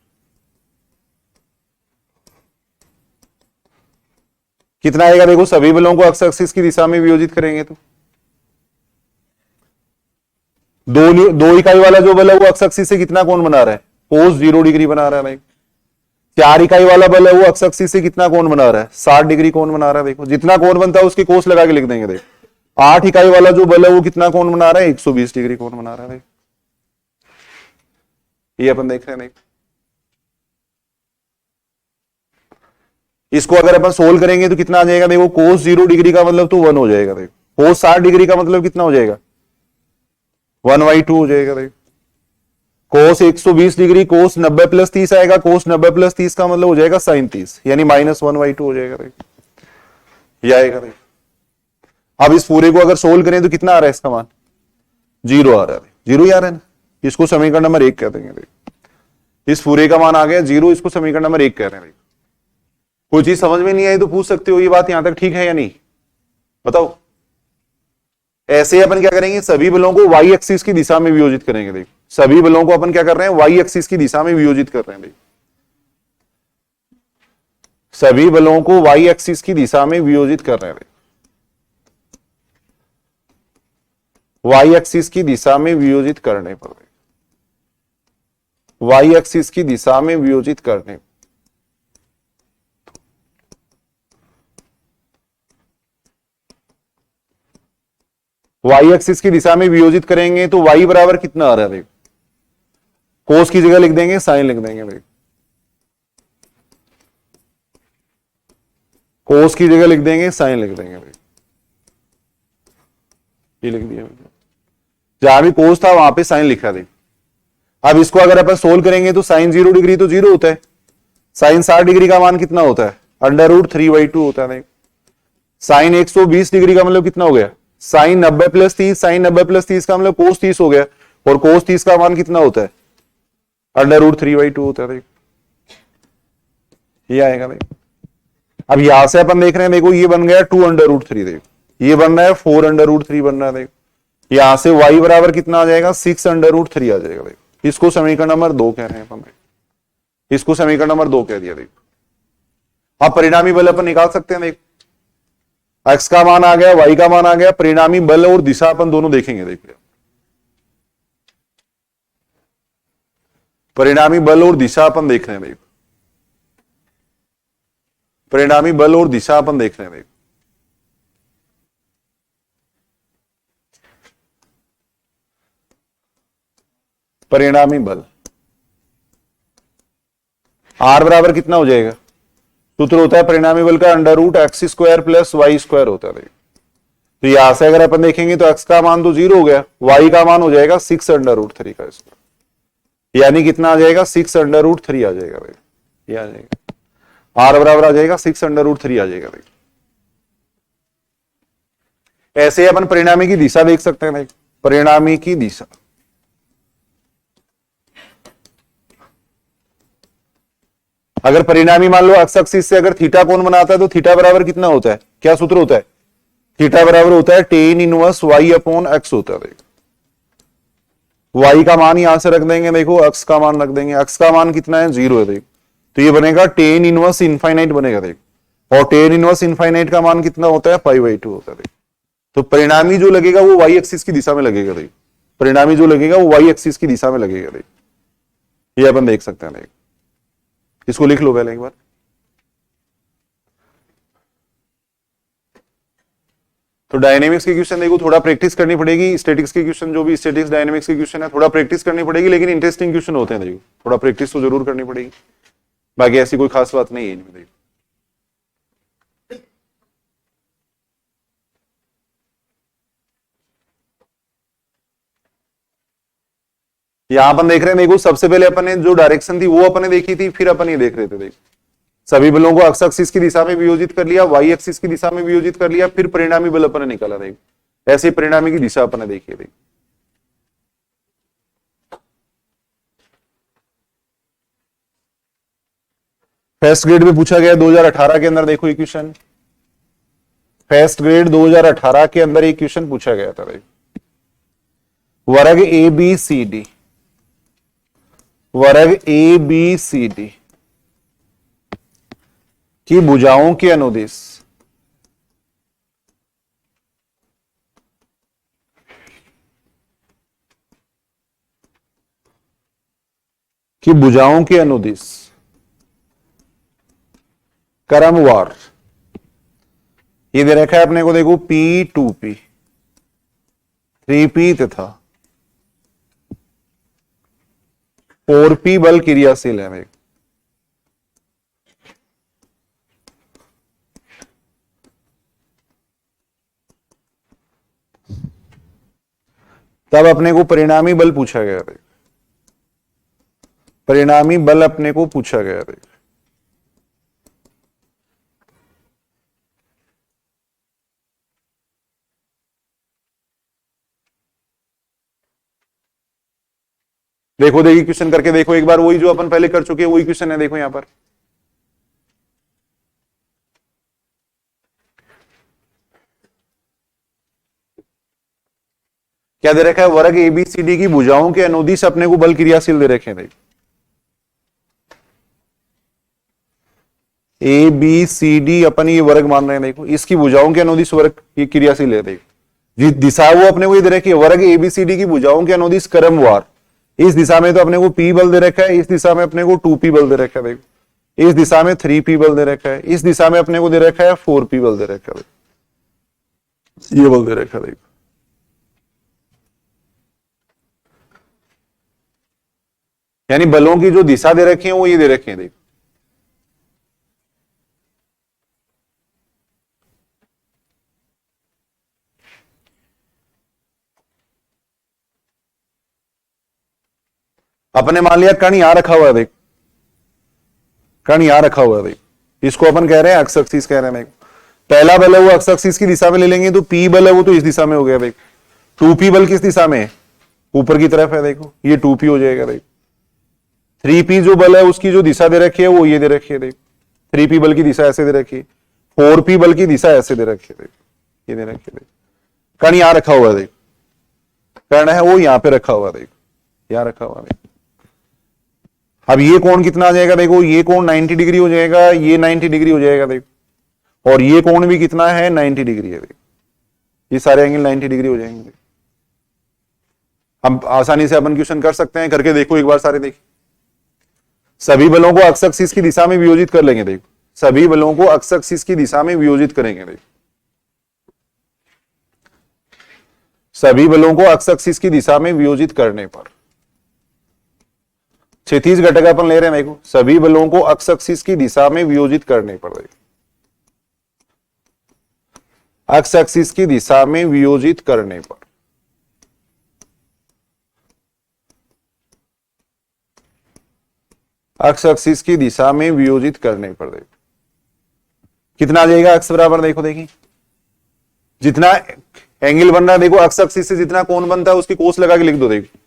कितना आएगा? देखो सभी बलों को एक्स एक्सिस की दिशा में वियोजित करेंगे तो दो इकाई वाला जो बल है वो एक्स एक्सिस से कितना कोण बना रहा है? कोस 0 डिग्री बना रहा है भाई। 4 इकाई वाला बल है वो एक्स एक्सिस से कितना कोण बना रहा है? 60 डिग्री कोण बना रहा है। देखो जितना कोण बनता है उसके कोस लगा के लिख देंगे। देखो 8 इकाई वाला जो बल है वो कितना कोण बना रहा है? 120 डिग्री कोण बना रहा है। ये अपन देख रहे हैं। इसको अगर अपन सोल्व करेंगे तो कितना आ जाएगा? देखो कोस 0 डिग्री का मतलब तो 1 हो जाएगा। देखो कोस 60 डिग्री का मतलब कितना हो जाएगा? 1/2 हो जाएगा। देखो कोस 120 डिग्री, कोस 90 प्लस 30 आएगा। कोस 90 प्लस 30 का मतलब हो जाएगा साइन 30, यानी -1/2 हो जाएगा। देखो ये आएगा। देखो अब इस पूरे को अगर सोल्व करें तो कितना आ रहा है इसका मान? 0 आ रहा है। 0 ही आ रहा है ना, इसको समीकरण नंबर 1 कह देंगे। देखो इस पूरे का मान आ गया 0, इसको समीकरण नंबर 1 कह रहे हैं। कोई चीज समझ में नहीं आई तो पूछ सकते हो, ये बात यहां तक ठीक है या नहीं, बताओ। ऐसे अपन क्या करेंगे? सभी बलों को वाई एक्सिस की दिशा में वियोजित करेंगे। देखो सभी बलों को अपन क्या कर रहे हैं? वाई एक्सिस की दिशा में वियोजित कर रहे हैं। देखो सभी बलों को वाई एक्सिस की दिशा में वियोजित कर रहे हैं। वाई एक्सिस की दिशा में वियोजित करने पर, वाई एक्सिस की दिशा में वियोजित करने, वाई एक्सिस की दिशा में वियोजित करेंगे तो वाई बराबर कितना आ रहा है? देखो कोस की जगह लिख देंगे साइन लिख देंगे। देखो कोस की जगह लिख देंगे साइन लिख देंगे। देखो ये लिख दिया, जहां भी कोस था वहां पे साइन लिखा। देखो अब इसको अगर अपन सोल्व करेंगे तो साइन 0 डिग्री तो 0 होता है। साइन 60 डिग्री का मान कितना होता है? √3/2 होता है। साइन 120 डिग्री का मतलब कितना हो गया? साइन 90 प्लस 30, साइन 90 प्लस 30 का मतलब कोस 30 हो गया, और कोस 30 का मान कितना होता है? √3/2 होता है। ये आएगा। देखो अब यहां से अपन देख रहे हैं, देखो ये बन गया 2√3। देखो ये बन रहा है 4√3 बन रहा है। देखो यहां से y बराबर कितना आ जाएगा? 6√3 आ जाएगा। देखो इसको समीकरण नंबर 2 कह रहे हैं अपन। इसको समीकरण नंबर 2 कह दिया। देखो अब परिणामी बल अपन निकाल सकते हैं। देखो x का मान आ गया, y का मान आ गया, परिणामी बल और दिशा अपन दोनों देखेंगे। देखिए परिणामी बल और दिशा अपन देख रहे हैं। देखो परिणामी बल और दिशा अपन देख रहे हैं। देखो परिणामी बल r बराबर कितना हो जाएगा? सूत्र होता है परिणामी बल का √x² + y² होता है। तो यहां से अगर अपन देखेंगे तो x का मान तो 0 हो गया, y का मान हो जाएगा 6√3 का स्क्वायर, यानी कितना आ जाएगा? 6√3 आ जाएगा। ये आ जाएगा r बराबर आ जाएगा 6√3 आ जाएगा। ऐसे अपन परिणामी की दिशा देख सकते हैं। परिणामी की दिशा, अगर परिणामी मान लो एक्स एक्सिस से अगर थीटा कोण बनाता है तो थीटा बराबर कितना होता है? क्या सूत्र होता है? थीटा बराबर होता है tan इनवर्स y/x होता है। y का मान यहां से रख देंगे। देखो x का मान रख देंगे, x का मान कितना है? 0 है। देखो तो ये बनेगा tan इनवर्स इनफाइनाइट बनेगा। देखो और tan इनवर्स इनफाइनाइट का मान कितना होता है? π/2 होता है। तो परिणामी जो लगेगा वो y एक्सिस की दिशा में लगेगा। देखो परिणामी जो लगेगा वो y एक्सिस की दिशा में लगेगा। देखो ये अपन देख सकते हैं। इसको लिख लो पहले एक बार। तो डायनेमिक्स के क्वेश्चन देखो थोड़ा प्रैक्टिस करनी पड़ेगी। स्टैटिक्स के क्वेश्चन जो भी स्टैटिक्स डायनेमिक्स के क्वेश्चन है थोड़ा प्रैक्टिस करनी पड़ेगी, लेकिन इंटरेस्टिंग क्वेश्चन होते हैं। देखो थोड़ा प्रैक्टिस तो जरूर करनी पड़ेगी, बाकी ऐसी कोई खास बात नहीं है इनमें। देखो यहां अपन देख रहे हैं। देखो सबसे पहले अपन ने जो डायरेक्शन थी वो अपन ने देखी थी, फिर अपन ये देख रहे थे। देखो सभी बलों को एक्स एक्सिस की दिशा में वियोजित कर लिया, वाई एक्सिस की दिशा में वियोजित कर लिया, फिर परिणामी बल अपन ने निकाला। देखो ऐसे परिणामी की दिशा अपन ने देखी है। देखो फर्स्ट ग्रेड में पूछा गया 2018 के अंदर। देखो ये क्वेश्चन फर्स्ट ग्रेड 2018 के अंदर एक क्वेश्चन पूछा गया था। देखो वर्ग ABCD वर्ग ए बी सी डी की भुजाओं के अनुदिश क्रमवार, ये दे रखा है अपने को, देखो P 2P 3P तथा 4P बल क्रियाशील है मेरे। तब अपने को परिणामी बल पूछा गया है, परिणामी बल अपने को पूछा गया है। देखो देखिए क्वेश्चन करके देखो एक बार, वही जो अपन पहले कर चुके हैं वही क्वेश्चन है, देखो यहां पर। क्या दे रखा है, वर्ग एबीसीडी की भुजाओं के अनुदिश अपने को बल क्रियाशील दे रखे हैं। ए बी सी डी अपन ये वर्ग मान रहे हैं, देखो इसकी भुजाओं के अनुदिश वर्ग ये क्रियाशील है। देखो दिशा वो अपने को ये दे रखी है, वर्ग एबीसीडी की भुजाओं के अनुदिश क्रमवार। इस दिशा में तो अपने को P बल दे रखा है, इस दिशा में अपने को 2P बल दे रखा है। देखो इस दिशा में 3P बल दे रखा है, इस दिशा में अपने को दे रखा है 4P बल दे रखा है, ये बल दे रखा है। देखो यानी बलों की जो दिशा दे रखी है वो ये दे रखी है। देखो अपने मान लिया कण यहां रखा हुआ है, देख कण यहां रखा हुआ है, देख इसको अपन कह रहे हैं अक्ष एक्सिस कह रहे हैं। पहला बल है वो अक्ष एक्सिस की दिशा में ले लेंगे तो P बल है वो तो इस दिशा में हो गया। देख 2P बल किस दिशा में है, ऊपर की तरफ है, देखो ये 2P हो जाएगा। देख 3P जो बल है उसकी जो दिशा दे रखी है वो ये दे रखी है। देख 3P बल की दिशा ऐसे दे रखी है, 4P बल की दिशा ऐसे दे रखी है। देख ये दे रखी है। देख कण यहां रखा हुआ है, देख कण है वो यहां पे रखा हुआ है, देख यहां रखा हुआ है। अब ये कोण कितना आ जाएगा, देखो ये कोण 90 डिग्री हो जाएगा, ये 90 डिग्री हो जाएगा। देखो और ये कोण भी कितना है, 90 डिग्री है। देखो ये सारे एंगल 90 डिग्री हो जाएंगे। हम आसानी से अपन क्वेश्चन कर सकते हैं, करके देखो एक बार सारे। देखिए सभी बलों को अक्ष एक्सिस की दिशा में वियोजित कर लेंगे। देखो सभी बलों को अक्ष एक्सिस की दिशा में वियोजित करेंगे। देखो सभी बलों को अक्ष एक्सिस की दिशा में वियोजित करने पर क्षैतिज घटक अपन ले रहे हैं। देखो सभी बलों को अक्ष एक्सिस की दिशा में वियोजित करने पर, अक्ष एक्सिस की दिशा में वियोजित करने पर अक्ष एक्सिस की दिशा में वियोजित करने पर देखो कितना आ जाएगा अक्ष बराबर। देखो देखिए जितना एंगल बन रहा है, देखो अक्ष एक्सिस से जितना कोण बनता है उसकी कोस लगा के लिख दो। देखो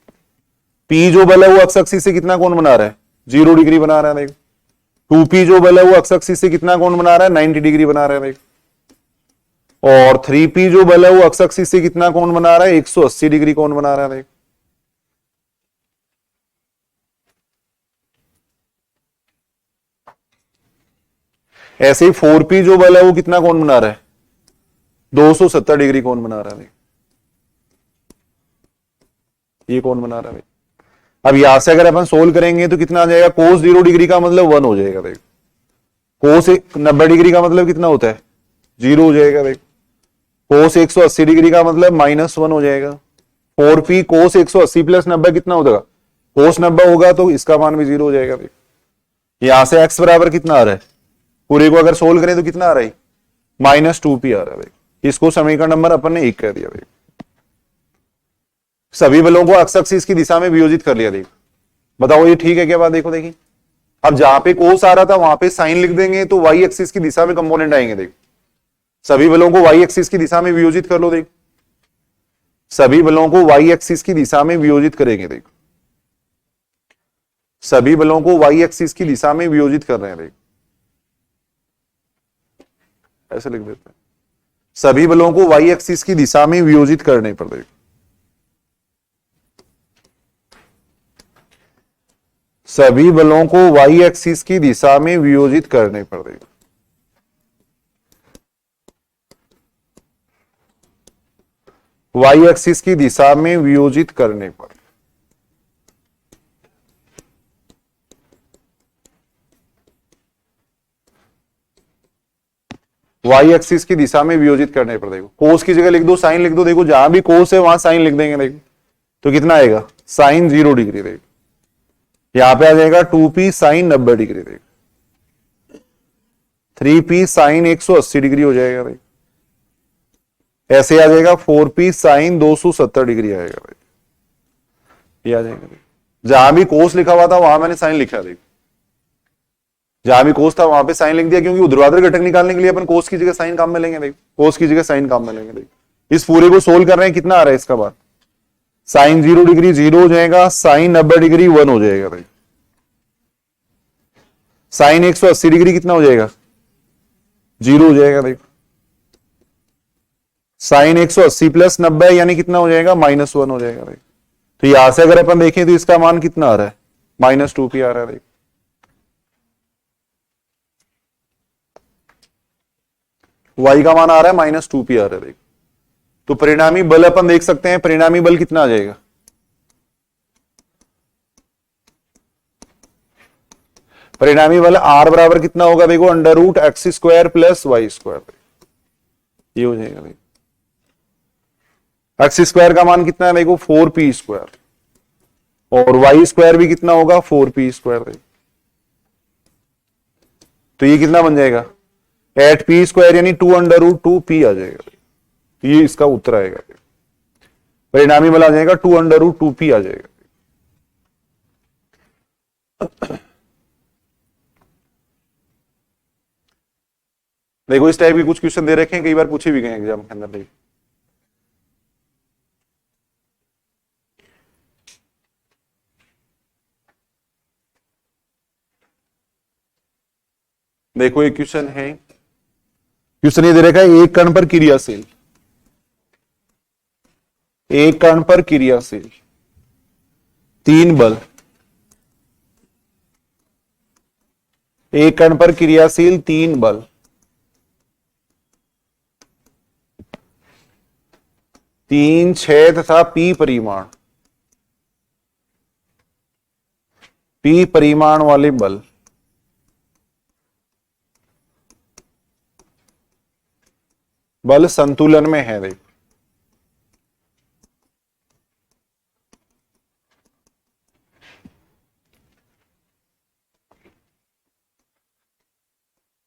P जो बल है वो अक्ष एक्सिस से कितना कोण बना रहा है, 0 डिग्री बना रहा है। देखो 2P जो बल है वो अक्ष एक्सिस से कितना कोण बना रहा है, 90 डिग्री बना रहा है। देखो और 3P जो बल है वो अक्ष एक्सिस से कितना कोण बना रहा है, 180 डिग्री कोण बना रहा है। देखो ऐसे ही 4P जो बल है वो कितना कोण बना रहा है, 270 डिग्री कोण बना रहा है। ये कोण बना रहा है। अब यहां से अगर अपन सोल्व करेंगे तो कितना आ जाएगा, कोस 0 डिग्री का मतलब 1 हो जाएगा। देखो कोस 90 डिग्री का मतलब कितना होता है, 0 हो जाएगा। देखो कोस 180 डिग्री का मतलब -1 हो जाएगा। 4P कोस 180 प्लस 90 कितना हो जाएगा, कोस 90 होगा तो इसका मान भी 0 हो जाएगा। देखो यहां से x बराबर कितना आ रहा है, पूरे को अगर सोल्व करें तो कितना आ रहा है, -2P आ रहा है। देखो इसको समीकरण नंबर अपन ने 1 कह दिया। देखो सभी बलों को अक्ष एक्सिस की दिशा में वियोजित कर लिया। देखो बताओ ये ठीक है क्या बात। देखो देखिए अब जहां पे कोस आ रहा था वहां पे साइन लिख देंगे तो वाई एक्सिस की दिशा में कंपोनेंट आएंगे। देखो सभी बलों को वाई एक्सिस की दिशा में वियोजित कर लो। देखो सभी बलों को वाई एक्सिस की दिशा में वियोजित करेंगे। देखो सभी बलों को वाई एक्सिस की दिशा में वियोजित कर रहे हैं। देखो ऐसे लिख देते हैं, सभी बलों को वाई एक्सिस की दिशा में वियोजित करने पर। देखो सभी बलों को y एक्सिस की दिशा में वियोजित करने पड़ेगा। y एक्सिस की दिशा में वियोजित करने पर y एक्सिस की दिशा में वियोजित करने पर देखो, कोस की जगह लिख दो, साइन लिख दो। देखो जहां भी कोस है वहां साइन लिख देंगे। देखो तो कितना आएगा, साइन 0 डिग्री। देखो यहां पे आ जाएगा 2p साइन 90 डिग्री। देखो 3p साइन 180 डिग्री हो जाएगा। देखो ऐसे आ जाएगा 4p साइन 270 डिग्री आएगा। भाई ये आ जाएगा। जहां भी कोस लिखा हुआ था वहां मैंने साइन लिखा। देखो जहां भी कोस था वहां पे साइन लिख दिया, क्योंकि ऊर्ध्वाधर घटक निकालने के लिए अपन कोस की जगह साइन काम में लेंगे। देखो कोस की जगह साइन काम में लेंगे। देखो इस पूरे को सोल्व कर रहे हैं, कितना आ रहा है इसका बार, साइन 0 डिग्री 0 हो जाएगा, साइन 90 डिग्री 1 हो जाएगा। भाई साइन 180 डिग्री कितना हो जाएगा, 0 हो जाएगा। देखो साइन 180 प्लस 90 यानी कितना हो जाएगा, -1 हो जाएगा। देखो तो यहां से अगर अपन देखें तो इसका मान कितना आ रहा है, -2p आ रहा है। देखो y का मान आ रहा है -2p आ रहा है। देखो तो परिणामी बल अपन देख सकते हैं, परिणामी बल कितना आ जाएगा, परिणामी बल R बराबर कितना होगा, देखो √x² प्लस y²। ये हो जाएगा। देखो x² का मान कितना है, देखो 4p², और y² भी कितना होगा, 4p²। तो ये कितना बन जाएगा, 8p² यानी 2√2p आ जाएगा। ये इसका उत्तर आएगा। परिणामी बल आ जाएगा 2√2p आ जाएगा। देखो इस टाइप के कुछ क्वेश्चन दे रखे हैं, कई बार पूछे भी गए एग्जाम के अंदर। देखो एक क्वेश्चन है, क्वेश्चन ये दे रखा है, एक कण पर क्रियाशील, एक कण पर क्रियाशील 3 बल, एक कण पर क्रियाशील 3 बल 3, 6 तथा p परिमाण, p परिमाण वाले बल संतुलन में है। देखो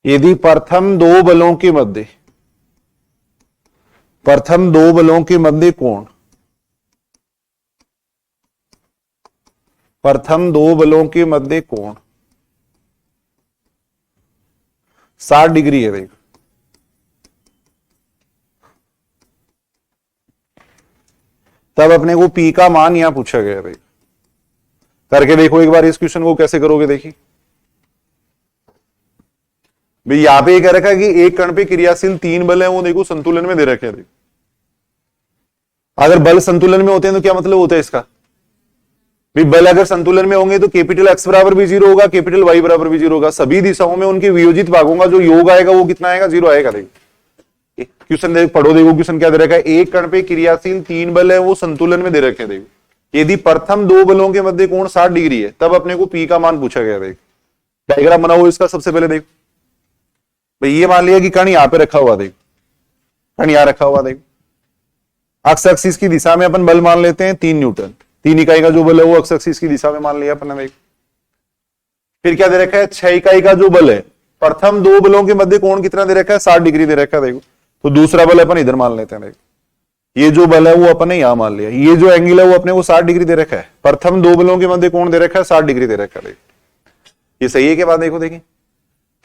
यदि प्रथम दो बलों के मध्य कोण, प्रथम दो बलों के मध्य कोण 60 डिग्री है। देखो तब अपने को P का मान यहां पूछा गया। भाई करके देखो एक बार इस क्वेश्चन को कैसे करोगे। देखिए भाई यहां पे कह रखा है कि एक कण पे क्रियाशील 3 बल है, वो देखो संतुलन में दे रखे हैं। देखो अगर बल संतुलन में होते हैं तो क्या मतलब होता है इसका, भाई बल अगर संतुलन में होंगे तो कैपिटल X बराबर भी 0 होगा, कैपिटल Y बराबर भी 0 होगा। सभी दिशाओं में उनके वियोजित भागों का जो योग आएगा वो कितना आएगा, 0 आएगा। देखो क्वेश्चन देख पढ़ो। देखो क्वेश्चन क्या दे रखा है, एक कण पे क्रियाशील 3 बल है, वो संतुलन में दे रखे हैं। देखो यदि प्रथम दो बलों के मध्य कोण 60 डिग्री है, तब अपने को P का मान पूछा गया। देखो डायग्राम बनाओ इसका। सबसे पहले देखो भाई ये मान लिया कि कण यहां पे रखा हुआ, देखो कण यहां रखा हुआ। देखो अक्ष एक्सिस की दिशा में अपन बल मान लेते हैं 3 न्यूटन, 3 इकाई का जो बल है वो अक्ष एक्सिस की दिशा में मान लिया अपन ने। देखो फिर क्या दे रखा है, 6 इकाई का जो बल है, प्रथम दो बलों के मध्य कोण कितना दे रखा है, 60 डिग्री दे रखा है। देखो तो दूसरा बल अपन इधर मान लेते हैं। देखो ये जो बल है वो अपन ने यहां मान लिया, ये जो एंगल है वो अपने को 60 डिग्री दे रखा है। प्रथम दो बलों के मध्य कोण दे रखा है 60 डिग्री दे रखा है। देखो ये सही है के बाद देखो, देखिए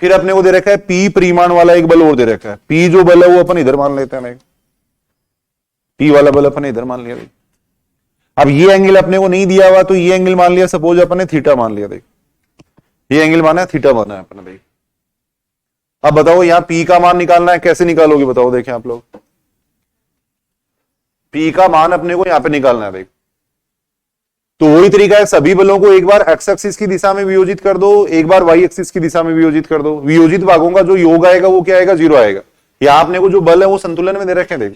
फिर अपने को दे रखा है P परिमाण वाला एक बल और दे रखा है। P जो बल है वो अपन इधर मान लेते हैं। P वाला बल अपन इधर मान लिया। अब ये एंगल अपने को नहीं दिया हुआ तो ये एंगल मान लिया, सपोज अपन ने थीटा मान लिया। देखो ये एंगल माना है, थीटा माना है अपन ने। अब बताओ यहां P का मान निकालना है, कैसे निकालोगे बताओ। देखें आप लोग, P का मान अपने को यहां पे निकालना है। देखो तो वही तरीका है, सभी बलों को एक बार एक्स एक्सिस की दिशा में वियोजित कर दो, एक बार वाई एक्सिस की दिशा में वियोजित कर दो। वियोजित भागों का जो योग आएगा वो क्या आएगा, 0 आएगा। या आपने को जो बल है वो संतुलन में दे रखे हैं। देखो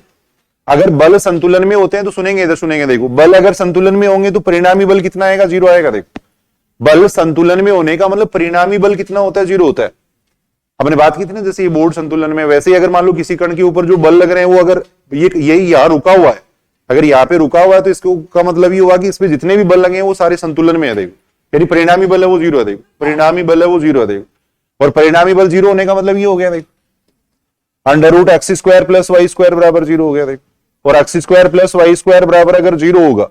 अगर बल संतुलन में होते हैं तो सुनेंगे, इधर सुनेंगे। देखो बल अगर संतुलन में होंगे तो परिणामी बल कितना आएगा, 0 आएगा। देखो बल संतुलन में होने का मतलब परिणामी बल कितना होता है, 0 होता है। हमने बात की थी ना, जैसे ये बोर्ड संतुलन में, वैसे ही अगर मान लो किसी कण के ऊपर जो बल लग रहे हैं वो अगर यही यहां रुका हुआ है, अगर यहाँ पे रुका हुआ है तो इसको का मतलब ये हुआ कि इसमें जितने भी बल लगे हैं वो सारे संतुलन में है। देखो यानी परिणामी बल है वो 0 है। देखो परिणामी बल है वो 0 है। देखो और परिणामी बल 0 होने का मतलब ये हो गया, देखो under root x square plus y square बराबर 0 हो गया। देखो और x square plus y square बराबर अगर 0 होगा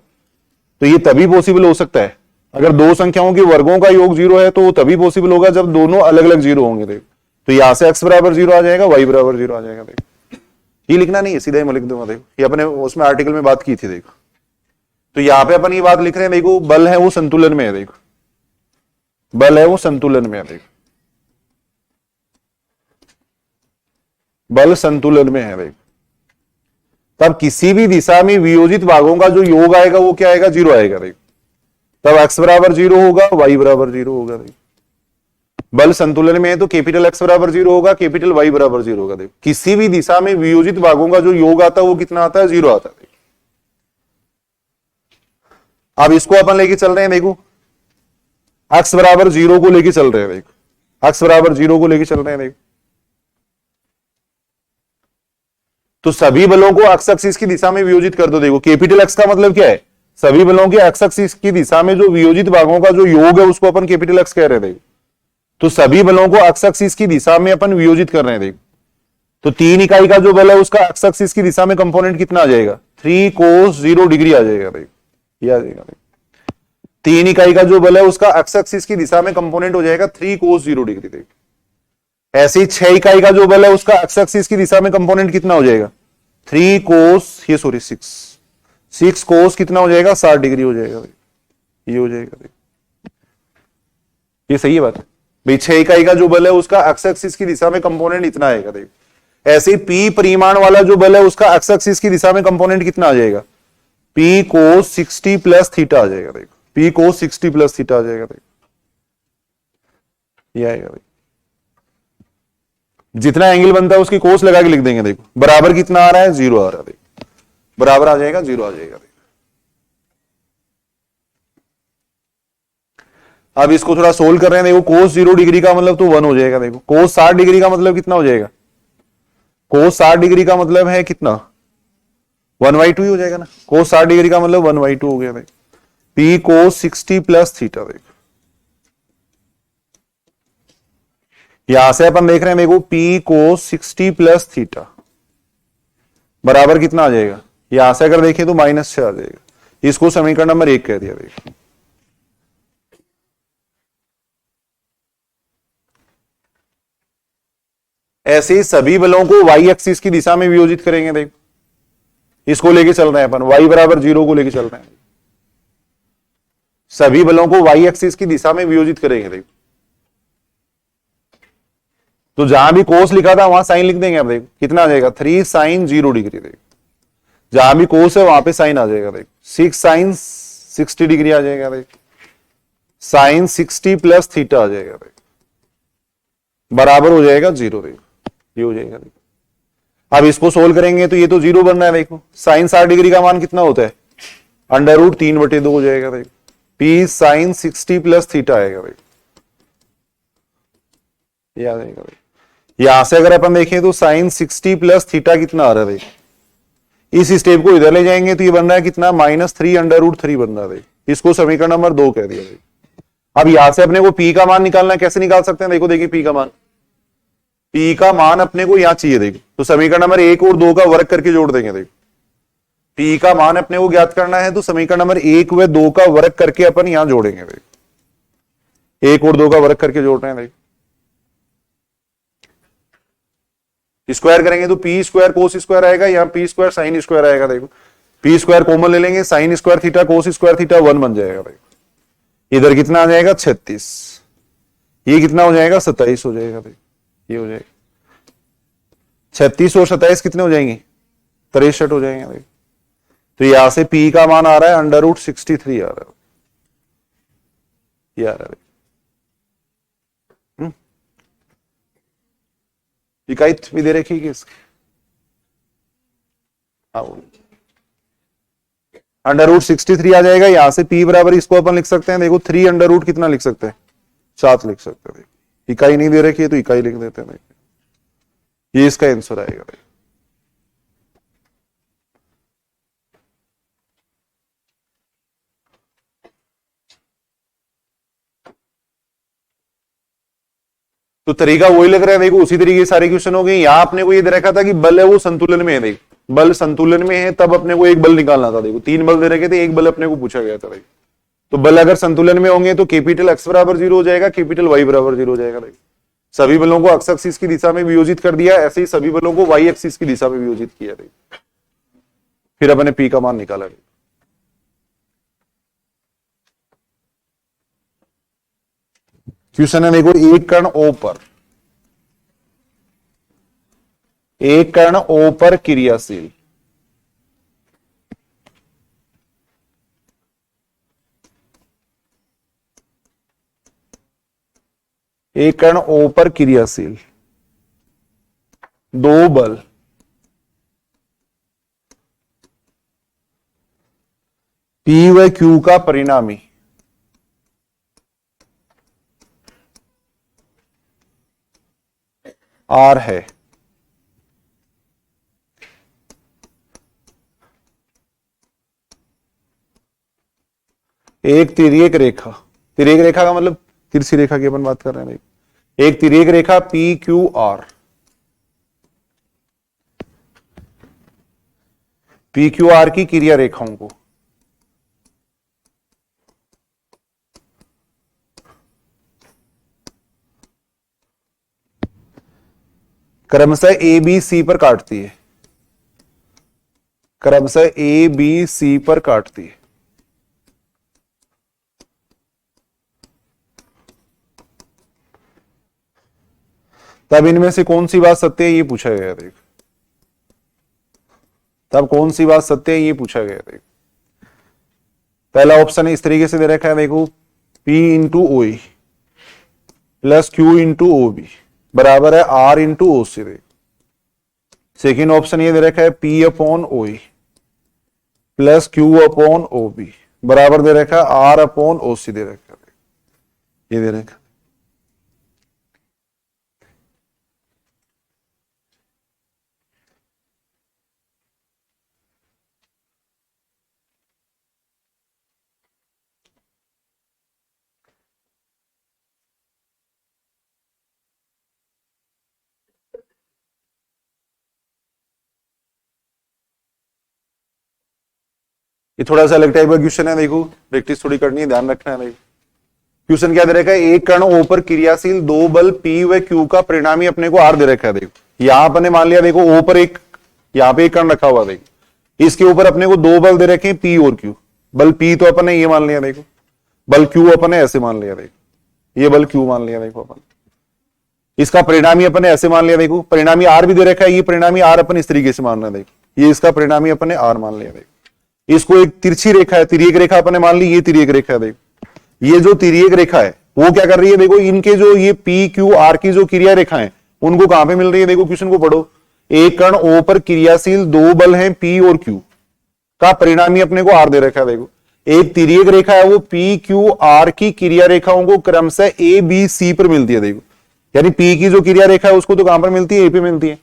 तो ये तभी पॉसिबल हो सकता है, अगर दो संख्याओं के वर्गों का योग 0 है तो वो तभी पॉसिबल होगा जब दोनों अलग अलग 0 होंगे। देखो तो यहां से x बराबर 0 आ जाएगा, y बराबर 0 आ जाएगा। देखो ये लिखना नहीं है, सीधा ही मैं लिख दूंगा। देखो ये अपने उसमें आर्टिकल में बात की थी। देखो तो यहां पे अपन ये बात लिख रहे हैं, देखो बल है वो संतुलन में है। देखो बल है वो संतुलन में है। देखो बल संतुलन में है। देखो तब किसी भी दिशा में वियोजित भागों का जो योग आएगा वो क्या आएगा, 0 आएगा। देखो तब x बराबर 0 होगा, y बराबर 0 होगा। देखो बल संतुलन में है तो कैपिटल एक्स बराबर 0 होगा, कैपिटल वाई बराबर 0 होगा। देखो किसी भी दिशा में वियोजित भागों का जो योग आता है वो कितना आता है, 0 आता है। अब इसको अपन लेके चल रहे हैं। देखो एक्स बराबर 0 को लेके चल रहे हैं। देखो एक्स बराबर 0 को लेके चल रहे हैं। देखो तो सभी बलों को एक्स एक्सिस की दिशा में वियोजित कर दो। देखो कैपिटल एक्स का मतलब क्या है, सभी बलों के एक्स एक्सिस की दिशा में जो वियोजित भागों का जो योग है उसको अपन कैपिटल एक्स कह रहे हैं। देखो तो सभी बलों को एक्स एक्सिस की दिशा में अपन वियोजित कर रहे हैं। देखो तो 3 इकाई का जो बल है उसका एक्स एक्सिस की दिशा में कंपोनेंट कितना आ जाएगा, 3 cos 0 डिग्री आ जाएगा। देखो ये आ जाएगा। 3 इकाई का जो बल है उसका एक्स एक्सिस की दिशा में कंपोनेंट हो जाएगा 3 cos 0 डिग्री। देखो ऐसे ही 6 इकाई का जो बल है उसका एक्स एक्सिस की दिशा में कंपोनेंट कितना हो जाएगा, 3 cos 6 cos कितना हो जाएगा, 60 डिग्री हो जाएगा। ये हो जाएगा। ये सही है बात भाई। 6 इकाई का जो बल है उसका एक्स एक्सिस की दिशा में कंपोनेंट इतना आएगा। देखो ऐसे ही P परिमाण वाला जो बल है उसका एक्स एक्सिस की दिशा में कंपोनेंट कितना आ जाएगा, P cos 60 प्लस थीटा आ जाएगा। देखो P cos 60 प्लस थीटा आ जाएगा। देखो ये आएगा। देखो जितना एंगल बनता है उसकी कोस लगा के लिख देंगे। देखो बराबर कितना आ रहा है, 0 आ रहा है। देखो बराबर आ जाएगा, 0 आ जाएगा। अब इसको थोड़ा सोल्व कर रहे हैं। देखो कोस 0 डिग्री का मतलब तो 1 हो जाएगा। देखो कोस 60 डिग्री का मतलब कितना हो जाएगा, कोस 60 डिग्री का मतलब है कितना, 1/2 ही हो जाएगा ना। कोस 60 डिग्री का मतलब 1/2 हो गया। देखो P cos 60 प्लस थीटा। देखो यहां से अपन देख रहे हैं, देखो P cos 60 प्लस थीटा बराबर कितना आ जाएगा, यहां से अगर देखें तो -6 आ जाएगा। इसको समीकरण नंबर 1 कह दिया। देखो ऐसे ही सभी बलों को y एक्सिस की दिशा में वियोजित करेंगे। देखो इसको लेके चल रहे हैं अपन, y बराबर 0 को लेके चल रहे हैं। सभी बलों को y एक्सिस की दिशा में वियोजित करेंगे। देखो तो जहां भी कोस लिखा था वहां साइन लिख देंगे। अब देखो कितना आ जाएगा, 3 sin 0 डिग्री। देखो जहां भी कोस है वहां पे साइन आ जाएगा। देखो 6 sin 60 डिग्री आ जाएगा। देखो sin 60 प्लस थीटा आ जाएगा। देखो बराबर हो जाएगा 0। देखो ये हो जाएगा। देखो अब इसको सोल्व करेंगे तो ये तो 0 बन रहा है। देखो sin 60 डिग्री का मान कितना होता है, √3/2 हो जाएगा। देखो P sin 60 प्लस थीटा आएगा। देखो ये आ जाएगा। देखो यहां से अगर अपन देखें तो sin 60 प्लस थीटा कितना आ रहा है। देखो इस स्टेप को इधर ले जाएंगे तो ये बन रहा है कितना, -3/3 बन रहा है। देखो इसको समीकरण नंबर 2 कह दिया। देखो अब यहां से अपने को P का मान निकालना है, कैसे निकाल सकते हैं, देखो देखिए P का मान अपने को यहां चाहिए। देखो तो समीकरण नंबर 1 और 2 का वर्ग करके जोड़ देंगे। देखो P का मान अपने को ज्ञात करना है तो समीकरण नंबर 1 व 2 का वर्ग करके अपन यहां जोड़ेंगे। देखो 1 और 2 का वर्ग करके जोड़ रहे हैं। देखो स्क्वायर करेंगे तो P स्क्वायर कोस स्क्वायर आएगा, यहाँ P स्क्वायर साइन स्क्वायर आएगा। देखो P स्क्वायर कॉमन ले लेंगे, sine square theta cos square theta 1 बन जाएगा। देखो इधर कितना आ जाएगा, 36। ये कितना हो जाएगा, 27 हो जाएगा। देखो ये हो जाएगा 36 और 27 कितने हो जाएंगे, 63 हो जाएंगे। तो यहां से P का मान आ रहा है √63 आ रहा है। ये आ रहा है। इकाई भी दे रखी है इसकी, √63 आ जाएगा। यहां से p बराबर इसको अपन लिख सकते हैं, देखो 3 अंडर रूट कितना लिख सकते हैं, 7 लिख सकते हैं। इकाई नहीं दे रखी है तो इकाई लिख देते हैं, ये इसका आंसर आएगा। तो तरीका वही लग रहा है, देखो उसी तरीके सारे क्वेश्चन हो गए। यहां अपने को ये दे रखा था कि बल है वो संतुलन में है, देखो बल संतुलन में है, तब अपने को एक बल निकालना था। देखो 3 बल दे रखे थे, एक बल अपने को पूछा गया था। देखो तो बल अगर संतुलन में होंगे तो कैपिटल X बराबर 0 हो जाएगा, कैपिटल Y बराबर 0 हो जाएगा। देखो सभी बलों को X एक्सिस की दिशा में वियोजित कर दिया, ऐसे ही सभी बलों को Y एक्सिस की दिशा में वियोजित किया। देखो फिर अपने P का मान निकाला। क्वेश्चन है देखो, एक कण O पर, एक कण O पर क्रियाशील, एक कण O पर क्रियाशील 2 बल P व Q का परिणामी R है। एक तिर्यक रेखा, तिर्यक रेखा का मतलब तिरछी रेखा की अपन बात कर रहे हैं। एक तिर्यक रेखा PQR, PQR की क्रिया रेखाओं को क्रमशः ABC पर काटती है, क्रमशः ABC पर काटती है। तब इनमें से कौन सी बात सत्य है ये पूछा गया। देख तब कौन सी बात सत्य है ये पूछा गया। देख पहला ऑप्शन है इस तरीके से दे रखा है, देखो P into OE plus Q into OB बराबर है R इंटू OC। देख सेकेंड ऑप्शन ये दे रखा है P upon OE plus Q upon OB बराबर दे रखा है R अपॉन OC दे रखा है, ये दे रखा। ये थोड़ा सा अलग टाइप का क्वेश्चन है, देखो प्रैक्टिस थोड़ी करनी है, ध्यान रखना है। देखो क्वेश्चन क्या दे रखा है, एक कण O पर क्रियाशील 2 बल P व Q का परिणामी अपने को R दे रखा है। देखो यहां अपने मान लिया, देखो O पर एक, यहां पे एक कण रखा हुआ, देखो इसके ऊपर अपने को 2 बल दे रखे हैं P और Q। बल P तो अपन ने ये मान लिया, देखो बल Q अपन ने ऐसे मान लिया, देखो ये बल Q मान लिया। देखो अपन इसका परिणामी अपन ने ऐसे मान लिया, देखो परिणामी R भी दे रखा है, ये परिणामी R अपन इस तरीके से मान रहे हैं। देखो ये इसका परिणामी अपन ने R मान लिया। देखो इसको एक तिरछी रेखा है, तिर्यक रेखा अपन ने मान ली, ये तिर्यक रेखा है। देखो ये जो तिर्यक रेखा है वो क्या कर रही है, देखो इनके जो ये PQR की जो क्रिया रेखा है उनको कहां पे मिल रही है। देखो क्वेश्चन को पढ़ो, एक कण O पर क्रियाशील 2 बल हैं P और Q का परिणामी अपने को R दे रखा है। देखो एक तिर्यक रेखा है वो PQR की क्रिया रेखाओं को क्रमशः ABC पर मिलती है। देखो यानी P की जो क्रिया रेखा है उसको तो कहां पर मिलती है, A पे मिलती है।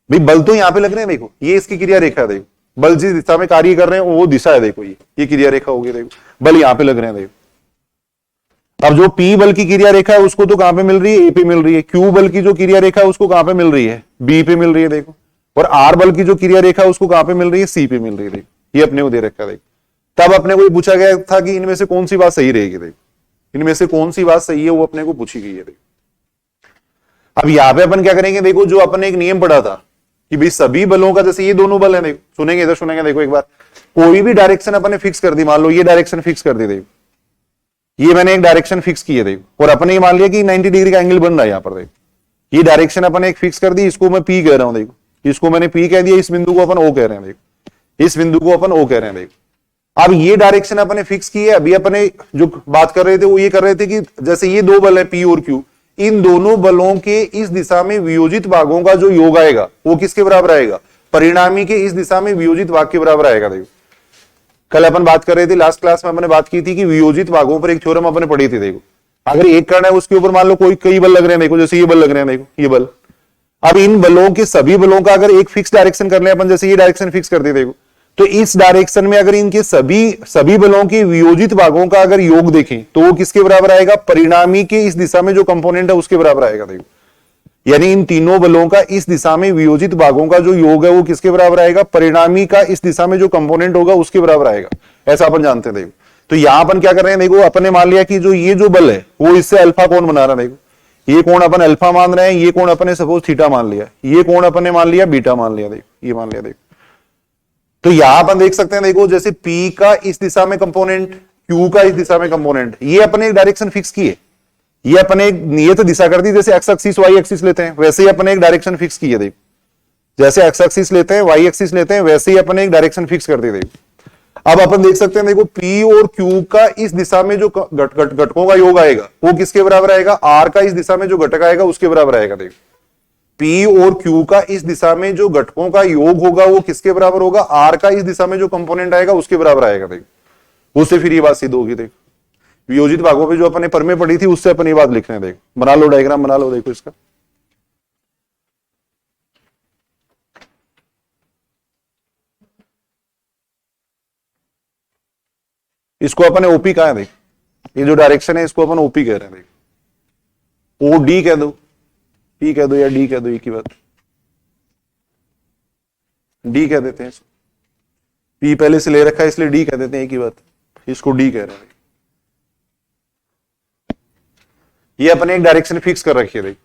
भाई बल तो यहां पे लग रहे हैं, देखो ये इसकी क्रिया रेखा है। देखो बल जिस दिशा में कार्य कर रहे हैं वो दिशा है, देखो ये क्रिया रेखा होगी। देखो बल यहां पे लग रहे हैं। देखो अब जो P बल की क्रिया रेखा है उसको तो कहां पे मिल रही है, A पे मिल रही है। Q बल की जो क्रिया रेखा है उसको कहां पे मिल रही है, B पे मिल रही है। देखो और R बल की जो क्रिया रेखा है उसको कहां पे मिल रही है, C पे मिल रही है। देखो ये अपने को दे रखा है। देखो तब अपने को पूछा गया था कि इनमें से कौन सी बात सही रहेगी। देखो इनमें से कौन सी बात सही है वो अपने को पूछी गई है। देखो अब यहां पे अपन क्या करेंगे, देखो जो अपन ने एक नियम पढ़ा था कि भाई सभी बलों का, जैसे ये दोनों बल है, देखो सुनेंगे इधर सुनेंगे, देखो एक बार कोई भी डायरेक्शन अपन ने फिक्स कर दी, मान लो ये डायरेक्शन फिक्स कर दी। देखो ये मैंने एक डायरेक्शन फिक्स की है। देखो और अपने ये मान लिया कि 90 डिग्री का एंगल बन रहा है यहां पर। देखो ये डायरेक्शन अपन ने एक फिक्स कर दी, इसको मैं P कह रहा हूं। देखो इसको मैंने P कह दिया, इस बिंदु को अपन O कह रहे हैं। देखो इस बिंदु को अपन O कह रहे हैं। देखो अब ये डायरेक्शन अपने फिक्स की है। अभी अपने जो बात कर रहे थे वो ये कर रहे थे कि जैसे ये दो बल है पी और क्यू, इन दोनों बलों के इस दिशा में वियोजित भागों का जो योग आएगा वो किसके बराबर आएगा, परिणामी के इस दिशा में वियोजित भाग के बराबर आएगा। देखो कल अपन बात कर रहे थे, लास्ट क्लास में अपने बात की थी कि वियोजित भागों पर एक थ्योरम अपने पढ़ी थी। देखो अगर एक कण है उसके ऊपर मान लो कोई कई बल लग रहे हैं, देखो जैसे ये बल लग रहे हैं, देखो ये बल, अब इन बलों के सभी बलों का अगर एक फिक्स डायरेक्शन कर ले अपन, जैसे ये डायरेक्शन फिक्स कर दी, देखो तो इस डायरेक्शन में अगर इनके सभी बलों के वियोजित भागों का अगर योग देखें तो वो किसके बराबर आएगा, परिणामी के इस दिशा में जो कंपोनेंट है उसके बराबर आएगा। देखो यानी इन तीनों बलों का इस दिशा में वियोजित भागों का जो योग है वो किसके बराबर आएगा, परिणामी का इस दिशा में जो कंपोनेंट होगा उसके बराबर आएगा। ऐसा अपन जानते हैं। देखो तो यहां अपन क्या कर रहे हैं, देखो अपन ने मान लिया कि जो ये जो बल है वो इससे अल्फा कोण बना रहा है। देखो ये कोण अपन अल्फा मान रहे हैं, ये कोण अपन ने सपोज थीटा मान लिया, ये कोण अपन ने मान लिया बीटा मान लिया, देखो ये मान लिया। देखो तो यहां अपन देख सकते हैं, देखो जैसे P का इस दिशा में कंपोनेंट, Q का इस दिशा में कंपोनेंट, ये अपने एक डायरेक्शन फिक्स की है, ये अपने एक नियत दिशा कर दी। जैसे एक्स एक्सिस वाई एक्सिस लेते हैं वैसे ही अपने एक डायरेक्शन फिक्स की है। देखो जैसे एक्स एक्सिस लेते हैं वाई एक्सिस लेते हैं वैसे ही अपने एक डायरेक्शन फिक्स कर दी। देखो अब अपन देख सकते हैं, देखो P और Q का इस दिशा में जो घटकों का योग आएगा वो किसके बराबर आएगा, R का इस दिशा में जो घटक आएगा उसके बराबर आएगा। देखो P और Q का इस दिशा में जो घटकों का योग होगा वो किसके बराबर होगा, R का इस दिशा में जो कंपोनेंट आएगा उसके बराबर आएगा। देखो उससे फिर ये बात सिद्ध होगी। देखो वियोजित भागों पे जो अपने पर में पड़ी थी उससे अपन ये बात लिख रहे हैं। देखो बना लो डायग्राम, बना लो। देखो इसका इसको अपन ओपी कहा है, देख ये जो डायरेक्शन है इसको अपन ओपी कह रहे हैं। देख ओ डी कह दो, पी कह दो या डी कह दो, एक ही बात, डी कह देते हैं। पी पहले से ले रखा है इसलिए डी कह देते हैं, एक ही बात, इसको डी कह रहे हैं। ये अपने एक डायरेक्शन फिक्स कर रखी है। देख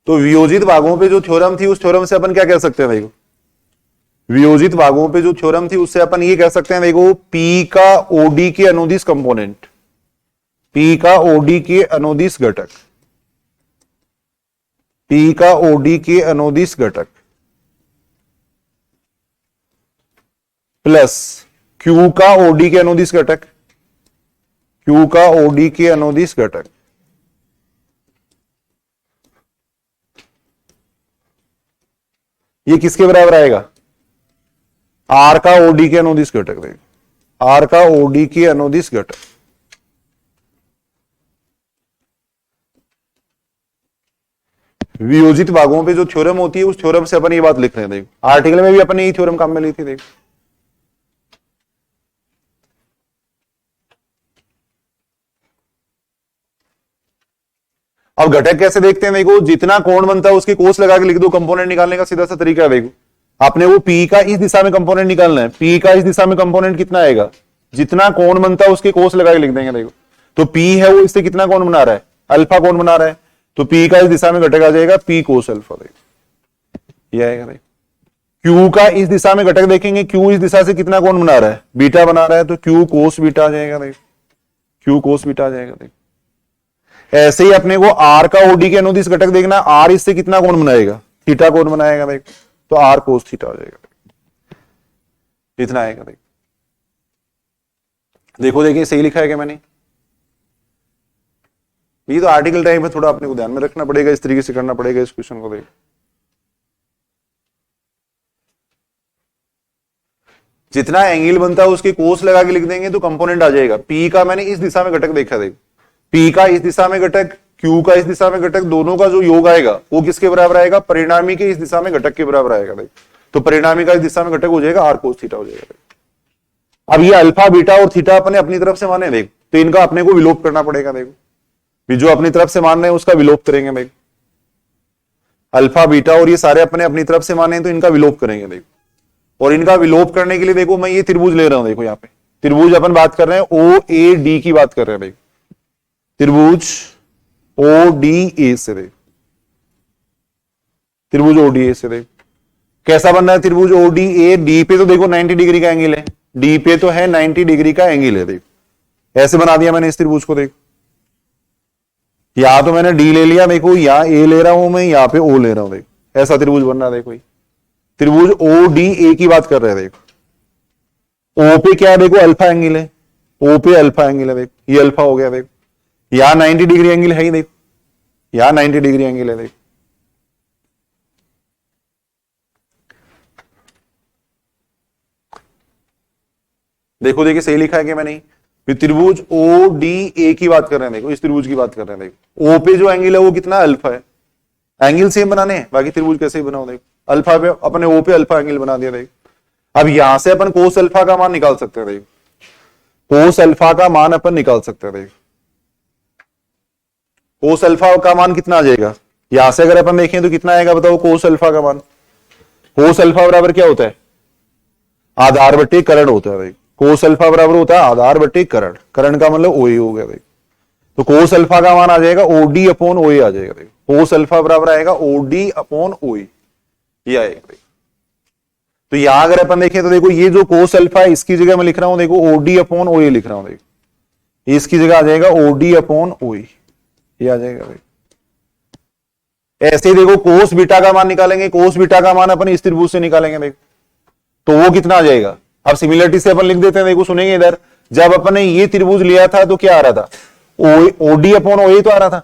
तो वियोजित भागों पे जो थ्योरम थी उस थ्योरम से अपन क्या कह सकते हैं, देखो वियोजित भागों पे जो थ्योरम थी उससे अपन ये कह सकते हैं, देखो P का OD के अनुदिश कंपोनेंट, P का OD के अनुदिश घटक, P का OD के अनुदिश घटक प्लस Q का OD के अनुदिश घटक, Q का OD के अनुदिश घटक ये किसके बराबर आएगा, R का OD के अनुदिश घटक। देखो R का OD के अनुदिश घटक वियोजित भागों पे जो थ्योरम होती है उस थ्योरम से अपन ये बात लिख रहे हैं। देखो आर्टिकल में भी अपन ने ये थ्योरम काम में ली थी। देखो अब घटक कैसे देखते हैं, देखो जितना कोण बनता है उसके कोस लगा के लिख दो, कंपोनेंट निकालने का सीधा सा तरीका है। देखो आपने वो P का इस दिशा में कंपोनेंट निकालना है, P का इस दिशा में कंपोनेंट कितना आएगा, जितना कोण बनता है उसके कोस लगा के लिख देंगे। देखो तो P है वो इससे कितना कोण बना रहा है, अल्फा कोण बना रहा है, तो P का इस दिशा में घटक आ जाएगा P कोस अल्फा। देखो ये आएगा। देखो Q का इस दिशा में घटक देखेंगे, Q इस दिशा से कितना कोण बना रहा है, बीटा बना रहा है, तो Q कोस बीटा आ जाएगा। देखो Q कोस बीटा आ जाएगा। देखो ऐसे ही अपने को R का OD के अनुदिश घटक देखना, R इससे कितना कोण बनाएगा, थीटा कोण बनाएगा। देखो तो R कोस थीटा हो जाएगा, इतना आएगा। देखो देखिए सही लिखा है क्या मैंने, ये तो आर्टिकल टाइप है, थोड़ा अपने को ध्यान में रखना पड़ेगा, इस तरीके से करना पड़ेगा इस क्वेश्चन को। देखो जितना एंगल बनता है उसके कोस लगा के लिख देंगे तो कंपोनेंट आ जाएगा। P का मैंने इस दिशा में घटक देखा। देखो P का इस दिशा में घटक, Q का इस दिशा में घटक, दोनों का जो योग आएगा वो किसके बराबर आएगा, परिणामी के इस दिशा में घटक के बराबर आएगा। देखो तो परिणामी का इस दिशा में घटक हो जाएगा R कोस थीटा हो जाएगा। अब ये अल्फा बीटा और थीटा अपने अपनी तरफ से माने, देखो तो इनका अपने को विलोप करना पड़ेगा। देखो जो अपनी तरफ से मान रहे हैं उसका विलोप करेंगे। देखो अल्फा बीटा और ये सारे अपने अपनी तरफ से माने तो इनका विलोप करेंगे। देखो और इनका विलोप करने के लिए देखो मैं ये त्रिभुज ले रहा हूं। देखो यहाँ पे त्रिभुज अपन बात कर रहे हैं OAD की बात कर रहे हैं। देखो त्रिभुज ODA से, देखो त्रिभुज ODA से देखो कैसा बन रहा है त्रिभुज ODA, डी पे तो देखो 90 डिग्री का एंगल है, डी पे तो है 90 डिग्री का एंगल है। देखो ऐसे बना दिया मैंने इस त्रिभुज को। देखो यहां तो मैंने डी ले लिया, देखो यहां ए ले रहा हूं मैं, यहां पे ओ ले रहा हूं। देखो ऐसा त्रिभुज बन रहा है देखो, त्रिभुज ओ डी ए की बात कर रहे हैं देखो। ओ पे क्या है देखो, अल्फा एंगल है, ओ पे अल्फा एंगल है देखो, ये अल्फा हो गया देखो, यहां 90 डिग्री एंगल है ही देखो, यहां 90 डिग्री एंगल है देखो। देखो देखिए सही लिखा है कि मैंने, त्रिभुज ओ डी ए की बात कर रहे हैं देखो, इस त्रिभुज की बात कर रहे हैं देखो। ओ पे जो एंगल है वो कितना अल्फा है, एंगल सेम बनाने हैं, बाकी त्रिभुज कैसे ही बनाओ देखो, अल्फा पे अपने ओ पे अल्फा एंगल बना दिया देखो। अब यहां से अपन कोस अल्फा का मान निकाल सकते हैं देखो, कोस अल्फा का मान अपन निकाल सकते हैं देखो। कोस अल्फा का मान कितना आ जाएगा, यहां से अगर अपन देखें तो कितना आएगा बताओ कोस अल्फा का मान। कोस अल्फा बराबर क्या होता है, आधार बट्टे करण होता है भाई। कोस अल्फा बराबर होता है आधार बट्टे करण, करण का मतलब ओ हो गया भाई। तो कोस अल्फा का मान आ जाएगा ओडी अपॉन ओ आ जाएगा भाई। कोस अल्फा बराबर आएगा ओडी अपॉन ओ, ये आएगा भाई। तो यहां अगर अपन देखें तो देखो ये जो कोस अल्फा है इसकी जगह मैं लिख रहा हूं देखो ओडी अपॉन ओ लिख रहा हूं देखो, इसकी जगह आ जाएगा ओडी अपॉन ओ, ये आ जाएगा भाई। ऐसे ही देखो कोस बीटा का मान निकालेंगे, कोस बीटा का मान अपन इस त्रिभुज से निकालेंगे देखो, तो वो कितना आ जाएगा। अब सिमिलरिटी से अपन लिख देते हैं देखो, सुनेंगे इधर, जब अपन ने ये त्रिभुज लिया था तो क्या आ रहा था, ओडी अपॉन ओ तो आ रहा था,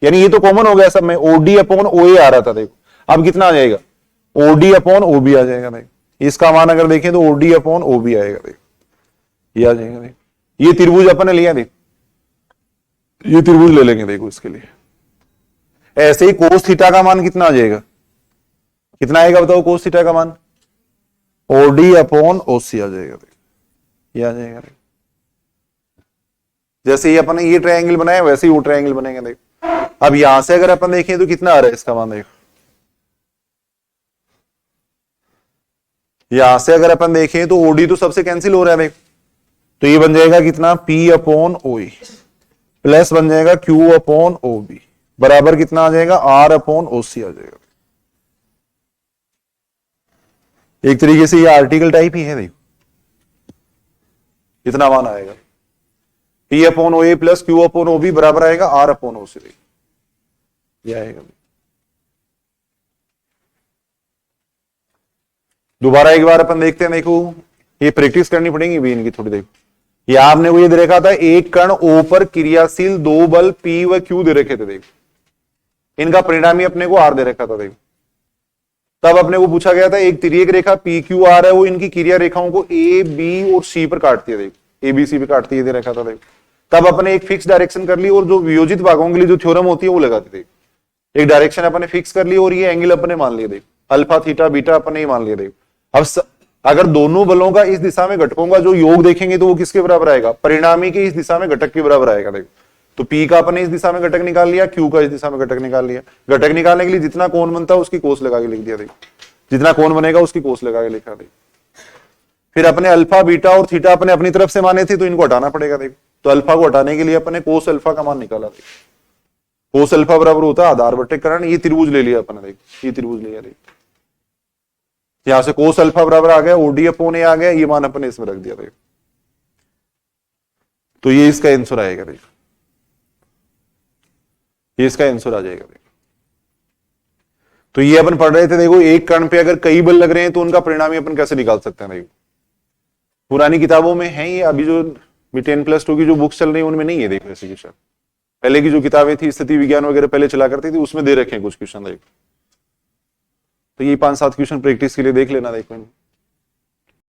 यानी ये तो कॉमन हो गया सब में, ओडी अपॉन ओ आ रहा था देखो। अब कितना आ जाएगा, ओडी अपॉन ओ भी आ जाएगा देखो, इसका मान अगर देखें तो ओडी अपॉन ओ भी आएगा देखो, ये आ जाएगा देखो। ये त्रिभुज अपन ने लिया देखो, ये त्रिभुज ले लेंगे देखो इसके लिए। ऐसे ही कोस थीटा का मान कितना आ जाएगा, कितना आएगा बताओ कोस थीटा का मान, ओडी अपॉन ओसी आ जाएगा देखो, ये आ जाएगा देखो। जैसे ही अपन ने ये ट्रायंगल बनाया वैसे ही वो ट्रायंगल बनेगा देखो। अब यहां से अगर अपन देखें तो कितना आ रहा है इसका मान देखो, यहां से अगर अपन देखें तो ओडी तो सबसे कैंसिल हो रहा है देखो, तो ये बन जाएगा कितना पी अपॉन ओ प्लस बन जाएगा क्यू अपॉन ओ बी बराबर कितना आ जाएगा आर अपॉन ओ सी आ जाएगा। एक तरीके से ये आर्टिकल टाइप ही है देखो, कितना मान आएगा P upon O A plus Q upon O B बराबर आएगा आर अपॉन ओ सी, ये आएगा। दोबारा एक बार अपन देखते हैं देखो, ये प्रैक्टिस करनी पड़ेगी भी इनकी थोड़ी। देखो ये आपने को ये दे रखा था, एक कण ओ पर क्रियाशील दो बल पी व क्यू दे रखे थे देखो, इनका परिणामी अपने को आर दे रखा था देखो। तब अपने को पूछा गया था एक तिर्यक रेखा पी क्यू आर है, वो इनकी क्रिया रेखाओं को ए बी और सी पर काटती है देखो, ए बी सी पर काटती है दे रखा था देखो। तब अपने एक फिक्स डायरेक्शन कर ली और जो वियोजित भागों के लिए जो थ्योरम होती है वो लगाते थे। एक डायरेक्शन अपने फिक्स कर ली और ये एंगल अपने मान लिए देखो, अल्फा थीटा बीटा अपने ही मान लिए देखो। अब अगर दोनों बलों का इस दिशा में घटकों का जो योग देखेंगे तो वो किसके बराबर आएगा, परिणामी के इस दिशा में घटक के बराबर आएगा देखो। तो पी का अपने इस दिशा में घटक निकाल लिया, क्यू का इस दिशा में घटक निकाल लिया। घटक निकालने के लिए जितना कोण बनता है उसकी कोस लगा के लिख दिया देखो, जितना कोण बनेगा उसकी कोस लगा के लिखा देखो। फिर अपने अल्फा बीटा और थीटा अपने अपनी तरफ से माने थे तो इनको हटाना पड़ेगा देखो। तो अल्फा को हटाने के लिए अपने कोस अल्फा का मान निकाला देखो, कोस अल्फा बराबर होता है आधार बट्टे करण। ये त्रिभुज ले लिया अपने देखो, ये त्रिभुज लिया देखो, यहां से कोस अल्फा बराबर आ गया ओडी अपॉन ए आ गया, ये मान अपने इसमें रख दिया देखो। तो ये इसका आंसर आएगा देखो, ये इसका आंसर आ जाएगा देखो। तो ये अपन पढ़ रहे थे देखो, एक कण पे अगर कई बल लग रहे हैं तो उनका परिणामी अपन कैसे निकाल सकते हैं देखो। पुरानी किताबों में है ये, अभी जो 10+2 की जो बुक्स चल रही है उनमें नहीं है देखो ऐसे क्वेश्चन। पहले की जो किताबें थी स्थिति विज्ञान वगैरह पहले चला करती थी उसमें दे रखे हैं कुछ क्वेश्चन देखो। तो ये 5-7 क्वेश्चन प्रैक्टिस के लिए देख लेना देखो।